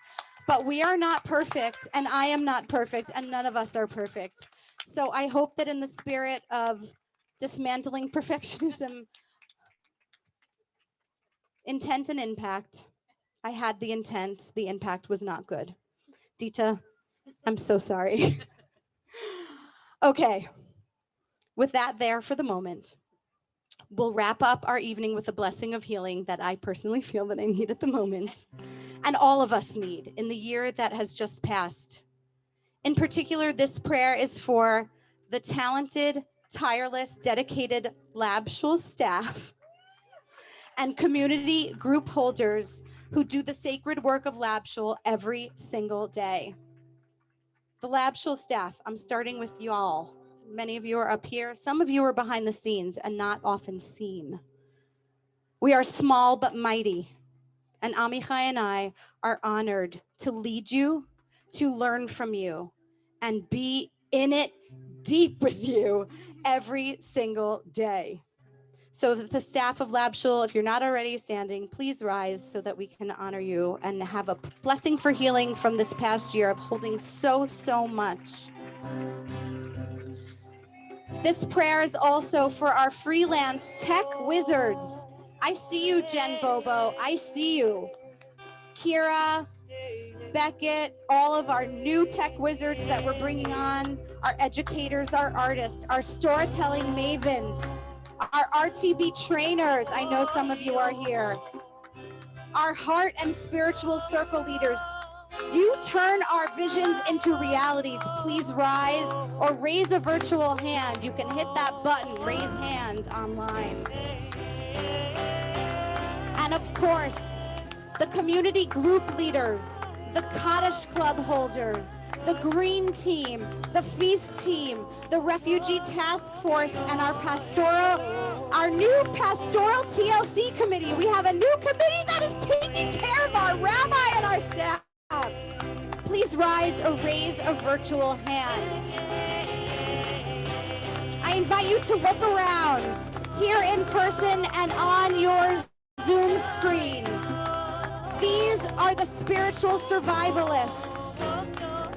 but we are not perfect, and I am not perfect, and none of us are perfect. So I hope that in the spirit of dismantling perfectionism, intent and impact, I had the intent, the impact was not good. Dita, I'm so sorry. Okay, with that there for the moment, we'll wrap up our evening with a blessing of healing that I personally feel that I need at the moment, and all of us need in the year that has just passed. In particular, this prayer is for the talented, tireless, dedicated Lab Shul staff and community group holders who do the sacred work of Lab Shul every single day. The Lab Shul staff, I'm starting with you all. Many of you are up here. Some of you are behind the scenes and not often seen. We are small but mighty, and Amichai and I are honored to lead you, to learn from you, and be in it deep with you every single day. So if the staff of Lab Shul, if you're not already standing, please rise so that we can honor you and have a blessing for healing from this past year of holding so much. This prayer is also for our freelance tech wizards. I see you, Jen Bobo. I see you. Kira, Beckett, all of our new tech wizards that we're bringing on, our educators, our artists, our storytelling mavens, our RTB trainers. I know some of you are here. Our heart and spiritual circle leaders. You turn our visions into realities. Please rise or raise a virtual hand. You can hit that button, raise hand online. And of course, the community group leaders, the Kaddish Club holders, the Green Team, the Feast Team, the Refugee Task Force, and our new pastoral TLC committee. We have a new committee that is taking care of our rabbi and our staff. Please rise or raise a virtual hand. I invite you to look around here in person and on your Zoom screen. These are the spiritual survivalists.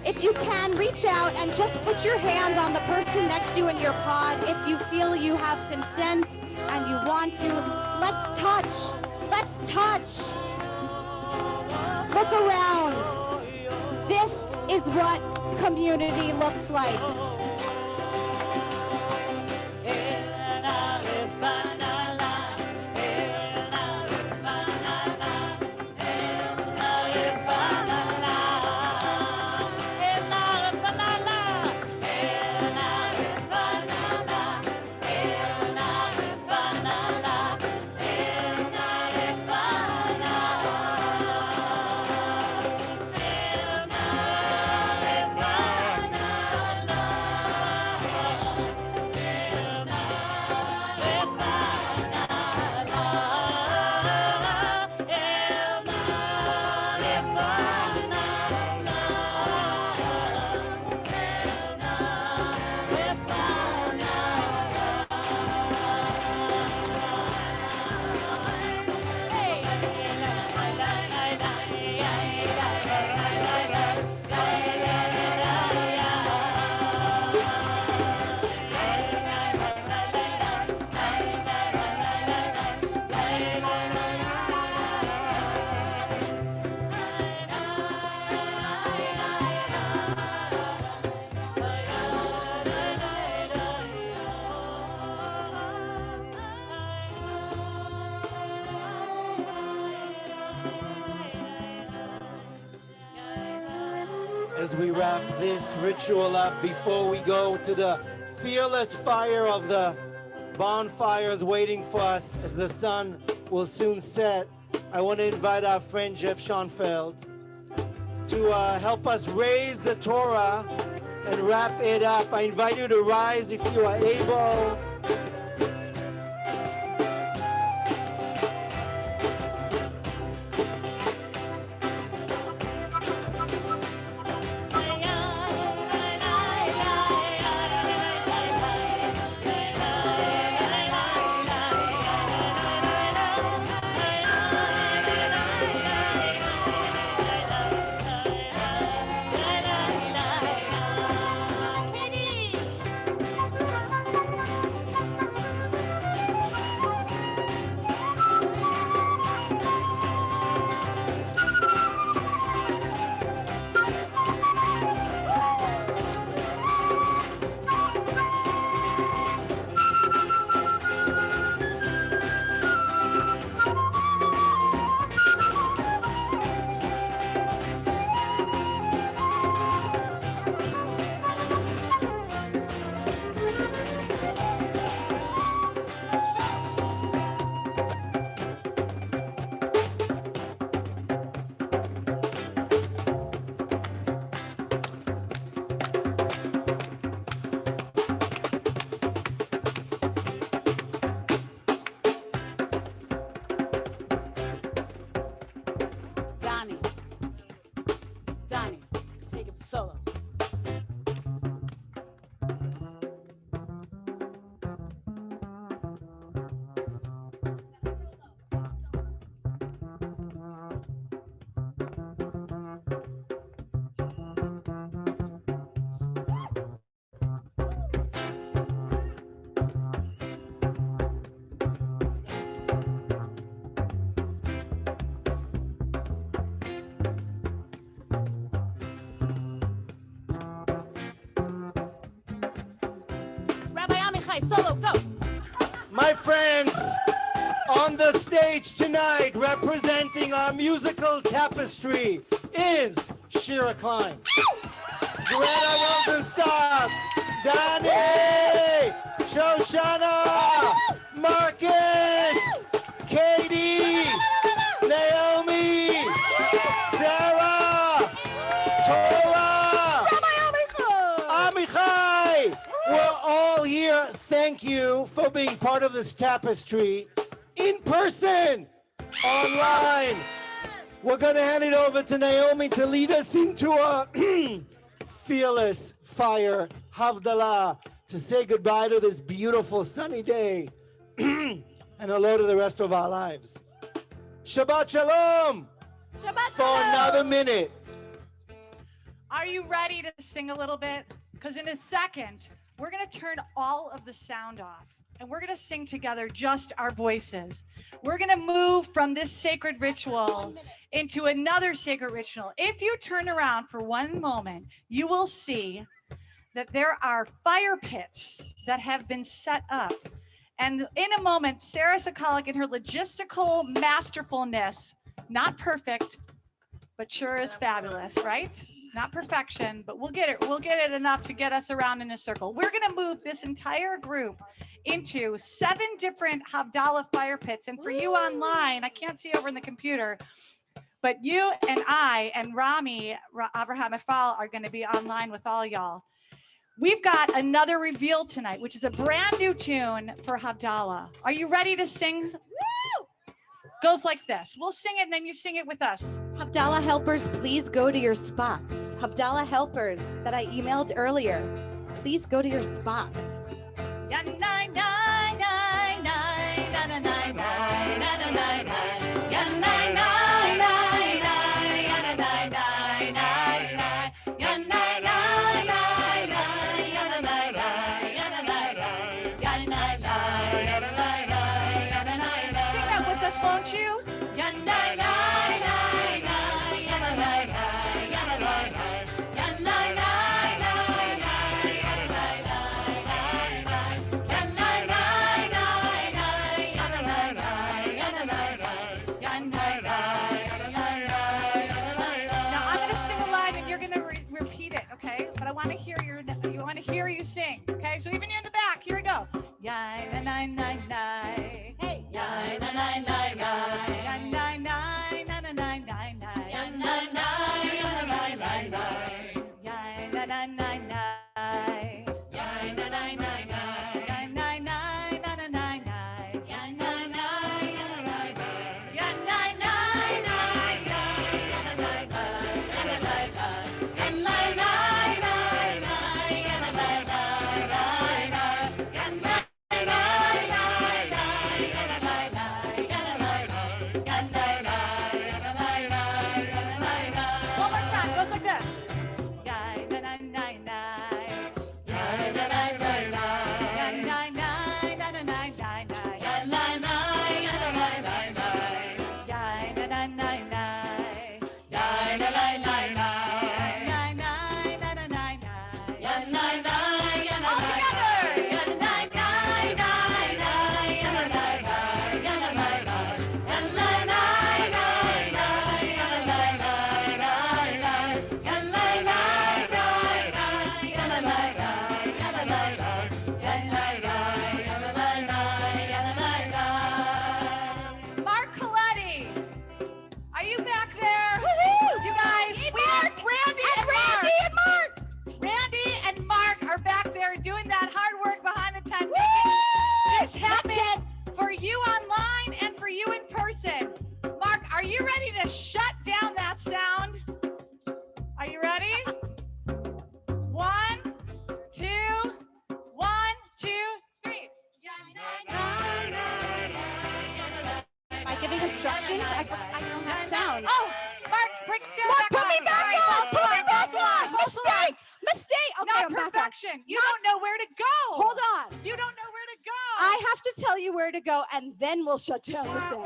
If you can, reach out and just put your hand on the person next to you in your pod. If you feel you have consent and you want to, let's touch. Let's touch. Look around. This is what community looks like. as we wrap this ritual up before we go to the fearless fire of the bonfires waiting for us as the sun will soon set. I want to invite our friend Jeff Schoenfeld to help us raise the Torah and wrap it up. I invite you to rise if you are able. Donnie, take it solo. Solo, go. My friends, on the stage tonight, representing our musical tapestry, is Shira Klein, Joanna Rosenstock, Danny, Shoshana, Marcus, Katie, Naomi, Sarah, Torah, Amichai. We're all here. Thank you for being part of this tapestry in person, online. We're going to hand it over to Naomi to lead us into a fearless fire, Havdalah, to say goodbye to this beautiful sunny day and hello to the rest of our lives. Shabbat Shalom. Shabbat For another minute. Are you ready to sing a little bit? Because in a second, we're going to turn all of the sound off and we're going to sing together just our voices. We're going to move from this sacred ritual into another sacred ritual. If you turn around for one moment, you will see that there are fire pits that have been set up. And in a moment, Sarah Sokolic, in her logistical masterfulness, not perfect, but sure is fabulous, right? Not perfection, but we'll get it. We'll get it enough to get us around in a circle. We're going to move this entire group into 7 different Havdalah fire pits. And for you online, I can't see over in the computer, but you and I and Rami, Abraham Efal, are going to be online with all y'all. We've got another reveal tonight, which is a brand new tune for Havdalah. Are you ready to sing? Woo! Goes like this. We'll sing it and then you sing it with us. Havdalah helpers, please go to your spots. Havdalah helpers that I emailed earlier, please go to your spots. Won't you? Now I'm going to sing along want to hear you sing. Okay, so even you're in the back, here we go. Yai na na na na. Hey, yai na na na na. Yai na na na na na na na. Yai na na na na na na. Yai na na na na. Yai na na na na. Yai na na na na na na. Yai na na na na na. Yai na na na. Happen for you online and for you in person. Mark, are you ready to shut down that sound? Are you ready? 1, 2, 1, 2, 3. Am I giving instructions? I don't have sound. Oh, Mark, bring the sound back Put on. me back on. Put me back on. Mistake. Okay, Not I'm back on. perfection. You don't know where to go. Hold on. You don't know where to go. I have to tell you where to go, and then we'll shut down the sound.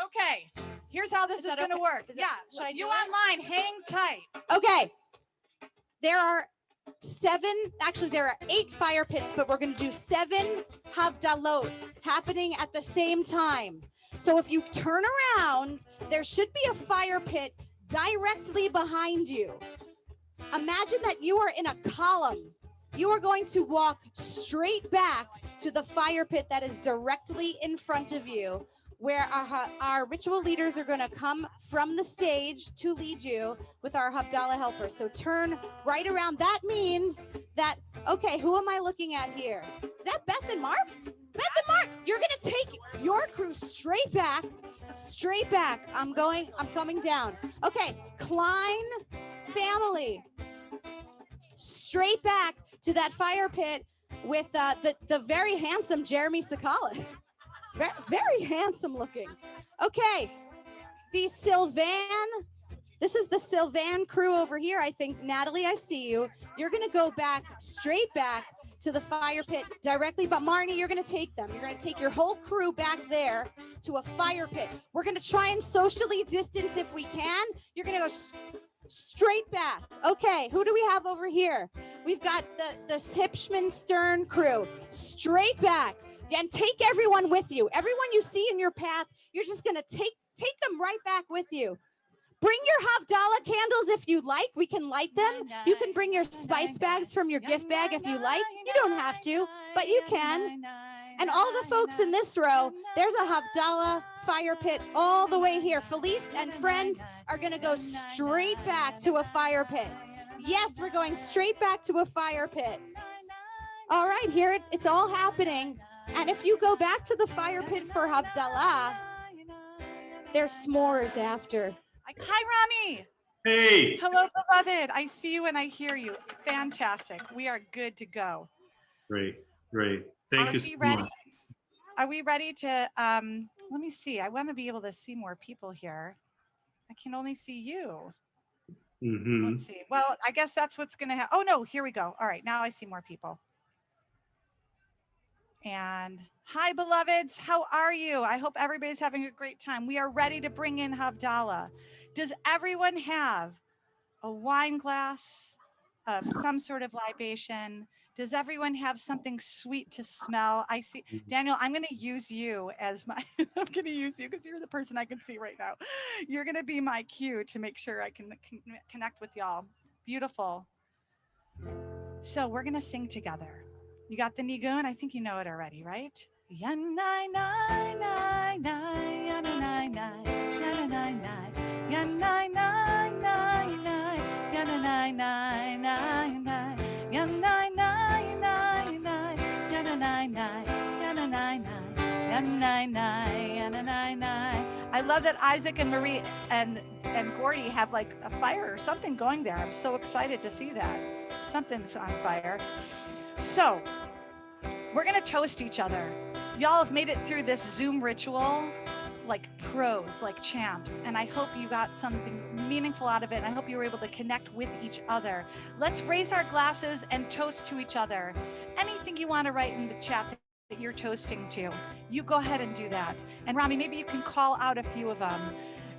Okay, here's how this is going to work. Should Yeah, I you do it? online, hang tight. Okay. There are 8 fire pits, but we're going to do 7 havdalot happening at the same time. So if you turn around, there should be a fire pit directly behind you. Imagine that you are in a column. You are going to walk straight back to the fire pit that is directly in front of you, where our ritual leaders are going to come from the stage to lead you with our Havdalah helpers. So turn right around. That means that, okay, who am I looking at here? Is that Beth and Mark? Beth and Mark, you're going to take your crew straight back. I'm coming down. Okay, Klein family, straight back to that fire pit with the very handsome Jeremy Sakala. Very handsome looking. Okay, this is the Sylvan crew over here. I think, Natalie, I see you. You're going to go straight back to the fire pit directly. But Marnie, you're going to take them. You're going to take your whole crew back there to a fire pit. We're going to try and socially distance if we can. You're going to go straight back. Okay, who do we have over here? We've got the Hipschman Stern crew. Straight back. And take everyone with you. Everyone you see in your path, you're just going to take them right back with you. Bring your Havdalah candles if you like. We can light them. You can bring your spice bags from your gift bag if you like. You don't have to, but you can. And all the folks in this row, there's a Havdalah fire pit all the way here. Felice and friends are going to go straight back to a fire pit. Yes, we're going straight back to a fire pit. All right, here it's all happening. And if you go back to the fire pit for Havdalah, there's s'mores after. Hi, Rami. Hey. Hello, beloved. I see you and I hear you. Fantastic. We are good to go. Great. Thank you so much. Are we ready to, let me see. I want to be able to see more people here. I can only see you. Mm-hmm. Let's see. Well, I guess that's what's going to happen. Oh, no, here we go. All right, now I see more people. And hi, beloveds. How are you? I hope everybody's having a great time. We are ready to bring in Havdalah. Does everyone have a wine glass of some sort of libation? Does everyone have something sweet to smell? I see, Daniel, I'm going to use you as my, I'm going to use you because you're the person I can see right now. You're going to be my cue to make sure I can connect with y'all. Beautiful. So we're going to sing together. You got the nigun? I think you know it already, right? Yanai nai nai nai yanai nai yanai nai yanai nai nai nai yanai nai nai nai yanai nai nai nai yanai nai yanai nai yanai nai yanai nai. I love that Isaac and Marie and Gordy have like a fire or something going there. I'm so excited to see that. Something's on fire. So we're going to toast each other. Y'all have made it through this Zoom ritual like pros, like champs, and I hope you got something meaningful out of it, and I hope you were able to connect with each other. Let's raise our glasses and toast to each other. Anything you want to write in the chat that you're toasting to, you go ahead and do that. And Rami, maybe you can call out a few of them,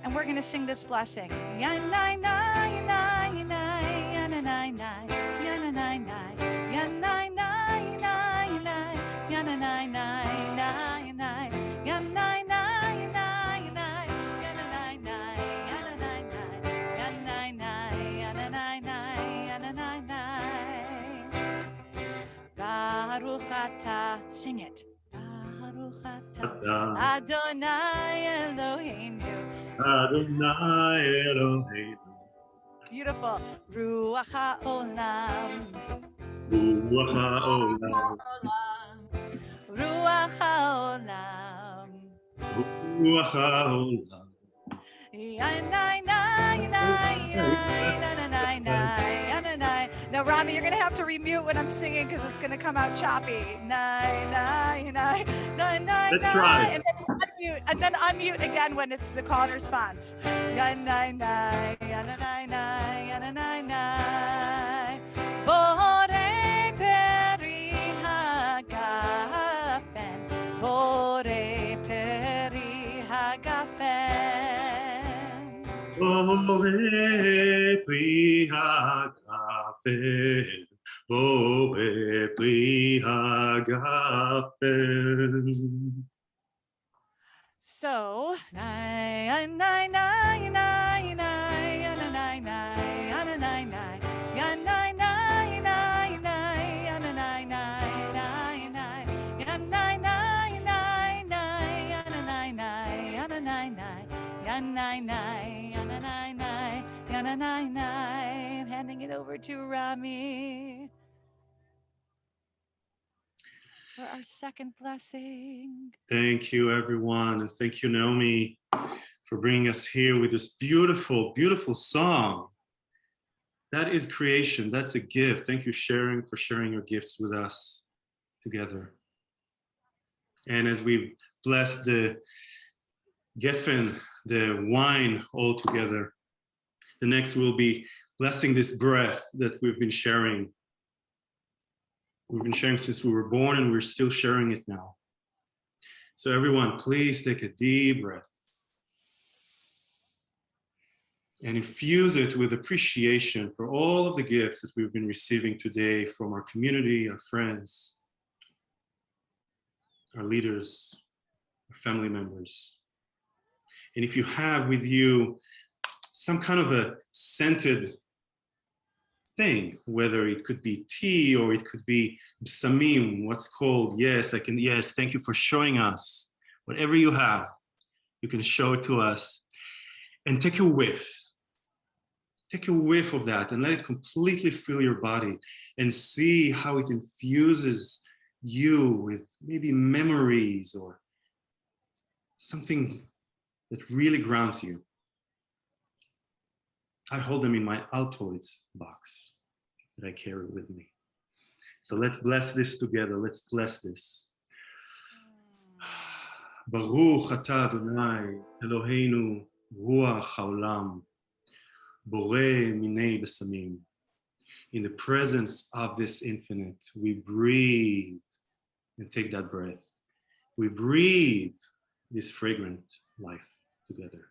and we're going to sing this blessing. Yanai nai nai nai yanai nai yanai nai yanai nai nai nai yanai nai nai nai yanai nai nai nai yanai nai yanai nai yanai nai yanai nai yanai nai. Baruch atah, sing it. Baruch atah Adonai Eloheinu. Adonai Eloheinu. Beautiful. Ruach haolam. Ruach haolam. Ruach haolam. Ruach haolam. Yanai nai nai yanai nai yanai. Now, Rami, you're gonna have to remute when I'm singing because it's gonna come out choppy. Nai nai nai nai nai Let's nai. try. And then unmute again when it's the call and response. Yanai nai yanai nai yanai nai. Bore peri hagafen. Bore peri hagafen. Ore pri hagafen. Ore pri hagafen. So, nai nai nai nai nai nai nai nai nai nai nai nai nai nai nai nai nai nai yanai nai nai nai yanai nai yanai nai yanai nai yanai nai yanai nai. I'm handing it over to Rami for our second blessing. Thank you, everyone. And thank you, Naomi, for bringing us here with this beautiful, beautiful song. That is creation. That's a gift. Thank you, Sharon, for sharing your gifts with us together. And as we bless the Geffen, the wine all together, the next will be blessing this breath that we've been sharing. We've been sharing since we were born, and we're still sharing it now. So everyone, please take a deep breath and infuse it with appreciation for all of the gifts that we've been receiving today from our community, our friends, our leaders, our family members. And if you have with you some kind of a scented thing, whether it could be tea or it could be psamim, what's called, yes, thank you for showing us. Whatever you have, you can show it to us. And take a whiff. Take a whiff of that and let it completely fill your body and see how it infuses you with maybe memories or something that really grounds you. I hold them in my Altoids box that I carry with me. So let's bless this together. Let's bless this. Baruch atah Adonai Eloheinu ruach haolam borei minei besamim. In the presence of this infinite, we breathe and take that breath. We breathe this fragrant life together.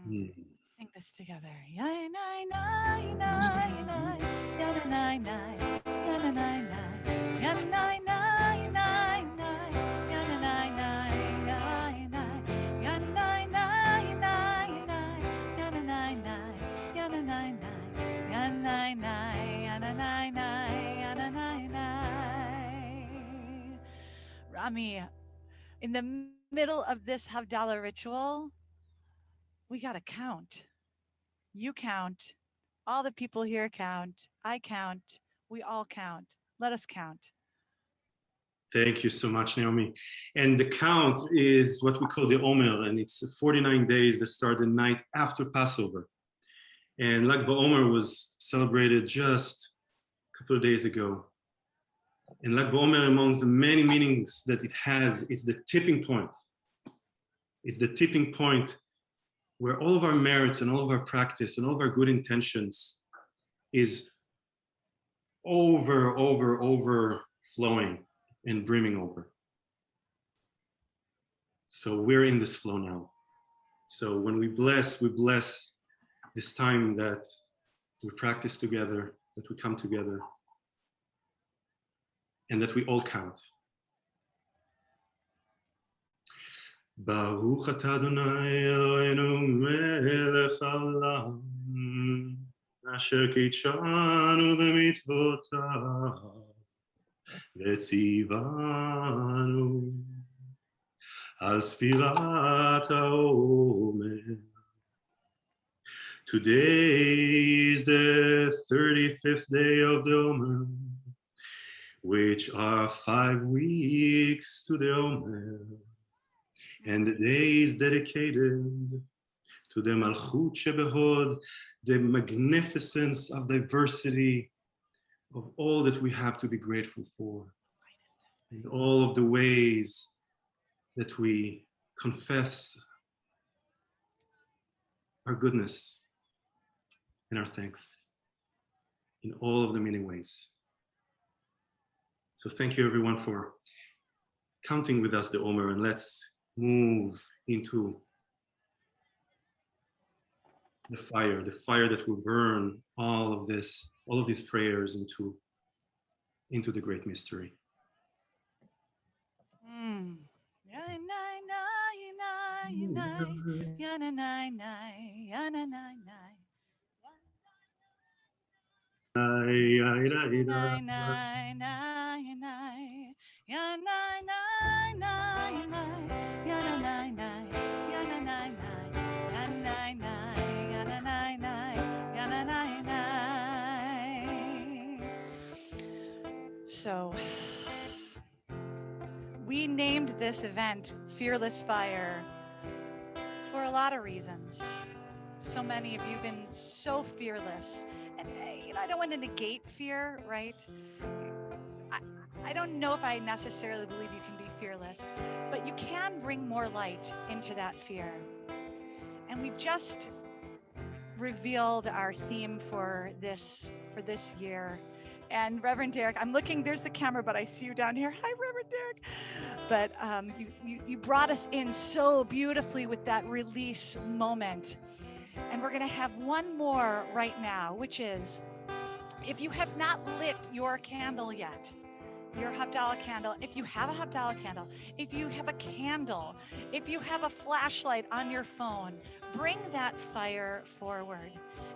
Sing this together. Yanai nai nai nai yanai nai yanai nai yanai nai nai nai yanai nai nai nai yanai nai nai nai yanai nai yanai nai yanai Rami, in the middle of this Havdalah ritual, we got to count. You count. All the people here count. I count. We all count. Let us count. Thank you so much, Naomi. And the count is what we call the Omer, and it's 49 days that start the night after Passover. And Lag BaOmer was celebrated just a couple of days ago. And Lag BaOmer, amongst the many meanings that it has, it's the tipping point. It's the tipping point where all of our merits and all of our practice and all of our good intentions is overflowing and brimming over. So we're in this flow now. So when we bless this time that we practice together, that we come together, and that we all count. Baruch atah Adonai Eloheinu melech haolam, asher kitshanu b'mitzvotav, v'tzivanu al sfirat haomer. Today is the 35th day of the Omer, which are 5 weeks to the Omer. And the day is dedicated to the Malchut Shebehod, the magnificence of diversity of all that we have to be grateful for, and all of the ways that we confess our goodness and our thanks in all of the many ways. So thank you everyone for counting with us the Omer, and let's move into the fire that will burn all of these prayers into the great mystery. So we named this event Fearless Fire for a lot of reasons. So many of you have been so fearless. And I don't want to negate fear, right? I don't know if I necessarily believe you can be fearless, but you can bring more light into that fear. And we just revealed our theme for this year. And Reverend Derek, I'm looking, there's the camera, but I see you down here. Hi, Reverend Derek. But you brought us in so beautifully with that release moment. And we're going to have one more right now, which is, if you have not lit your candle yet, your Havdalah candle, if you have a Havdalah candle, if you have a candle, if you have a flashlight on your phone, bring that fire forward.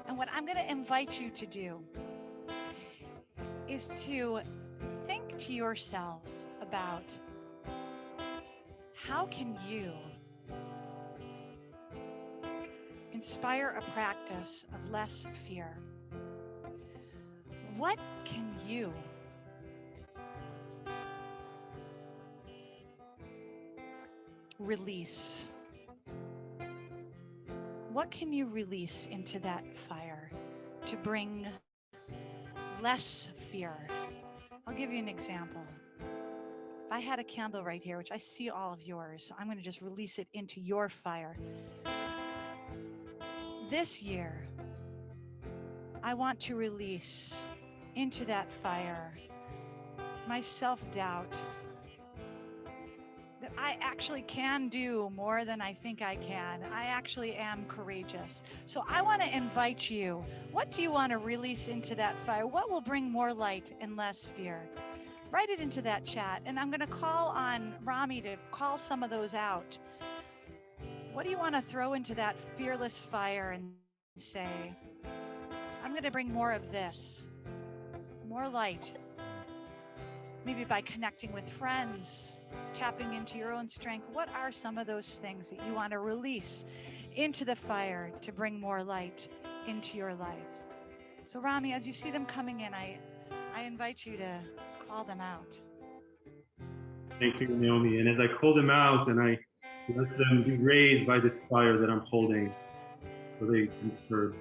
And what I'm going to invite you to do is to think to yourselves about how can you inspire a practice of less fear? What can you release? What can you release into that fire to bring less fear? I'll give you an example. If I had a candle right here, which I see all of yours, so I'm going to just release it into your fire. This year, I want to release into that fire my self-doubt, that I actually can do more than I think I can. I actually am courageous. So I want to invite you. What do you want to release into that fire? What will bring more light and less fear? Write it into that chat. And I'm going to call on Rami to call some of those out. What do you want to throw into that fearless fire and say, I'm going to bring more of this, more light, maybe by connecting with friends, tapping into your own strength. What are some of those things that you want to release into the fire to bring more light into your lives? So Rami, as you see them coming in, I invite you to call them out. Thank you, Naomi. And as I call them out and I let them be raised by this fire that I'm holding, so they can serve.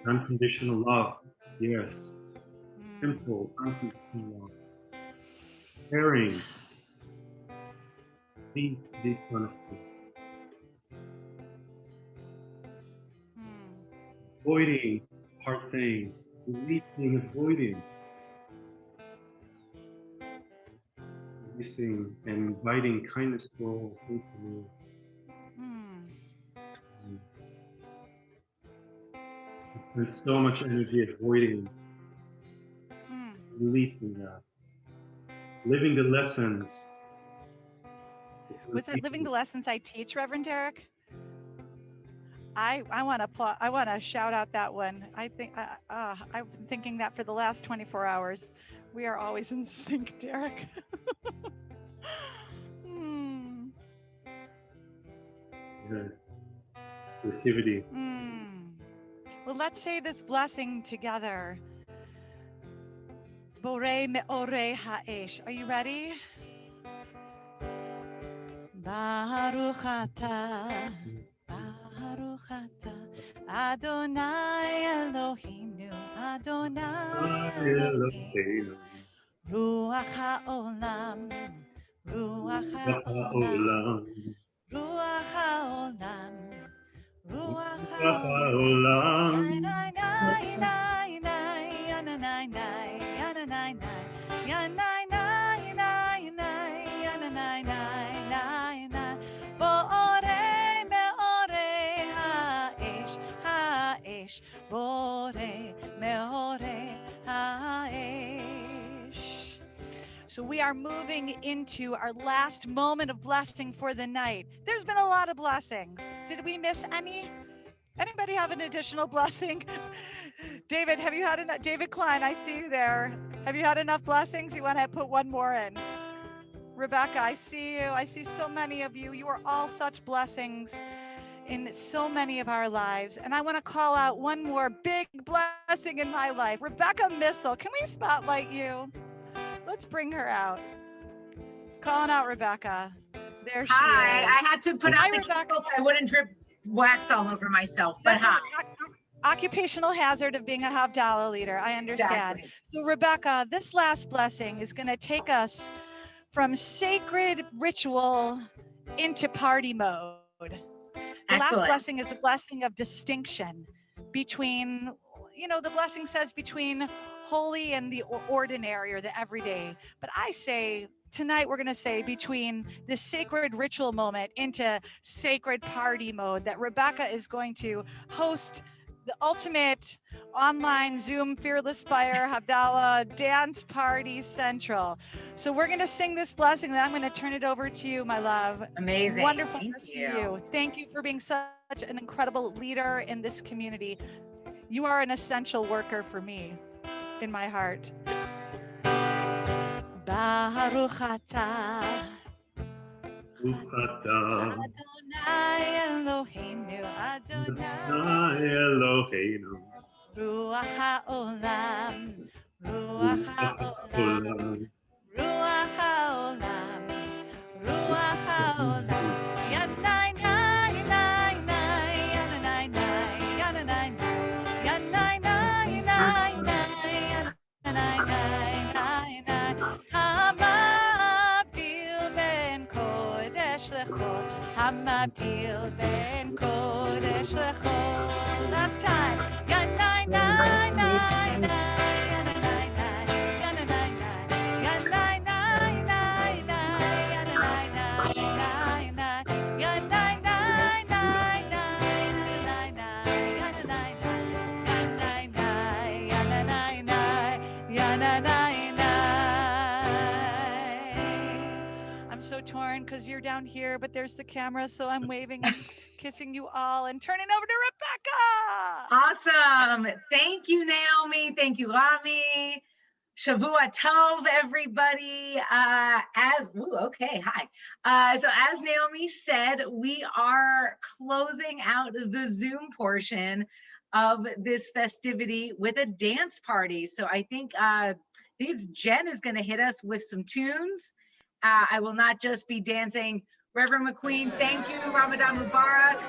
Unconditional love, yes. Simple, unconditional love. Caring, deep, deep honesty. Avoiding hard things, releasing, avoiding. Releasing and inviting kindness to all. Thank you. There's so much energy avoiding, releasing that. Living the lessons. Was it living the lessons I teach, Reverend Derek? I want to shout out that one. I think I've been thinking that for the last 24 hours. We are always in sync, Derek. Yes. Creativity. Well, let's say this blessing together. Borei me'orei ha'esh. Are you ready? Baruch atah, Baruch atah, Adonai Eloheinu, Adonai Eloheinu, Ruach ha'olam, Ruach ha'olam, Ruach ha'olam, Ruach ha'olam, Nai nai nai nai, yana nai nai, yana nai nai, yana nai nai nai, yana nai nai nai nai, Borei me'orei ha'esh, ha'esh, Borei me'orei ha'esh. So we are moving into our last moment of blessing for the night. There's been a lot of blessings. Did we miss any? Anybody have an additional blessing? David, have you had enough? David Klein, I see you there. Have you had enough blessings? You want to put one more in? Rebecca, I see you. I see so many of you. You are all such blessings in so many of our lives. And I want to call out one more big blessing in my life. Rebecca Missel, can we spotlight you? Let's bring her out. Calling out Rebecca. There she is. Hi, I had to put out the candles so I wouldn't drip wax all over myself, but That's hi. Occupational hazard of being a Havdalah leader. I understand. Exactly. So Rebecca, this last blessing is going to take us from sacred ritual into party mode. The last blessing is a blessing of distinction between, the blessing says between holy and the ordinary or the everyday. But I say tonight we're going to say between this sacred ritual moment into sacred party mode, that Rebecca is going to host the ultimate online Zoom Fearless Fire Havdalah Dance Party Central. So we're going to sing this blessing, and I'm going to turn it over to you, my love. Amazing. Wonderful Thank to see you. Thank you for being such an incredible leader in this community. You are an essential worker for me in my heart. Baruch atah, Adonai Eloheinu, Adonai Eloheinu, Ruach ha'olam, Ruach ha'olam, Ruach ha'olam, Ruach ha'olam, Yanai nai nai nai, Yanai nai, Yanai nai, Yanai nai nai nai, Yanai nai nai nai, Hamabdil ben kodesh lechol, Hamabdil ben kodesh lechol. Last time. Yanai nai nai nai, yanai nai, yanai nai, yanai nai nai nai, yanai nai nai nai, yanai nai nai nai, yanai nai, yanai nai, yanai nai, yanai nai, yanai nai. I'm so torn because you're down here, but there's the camera, so I'm waving and kissing you all and turning over to Rebecca. Awesome. Thank you, Naomi. Thank you, Rami. Shavua Tov, everybody. Okay, hi. So as Naomi said, we are closing out the Zoom portion of this festivity with a dance party. So I think Jen is going to hit us with some tunes. I will not just be dancing. Reverend McQueen, thank you. Ramadan Mubarak.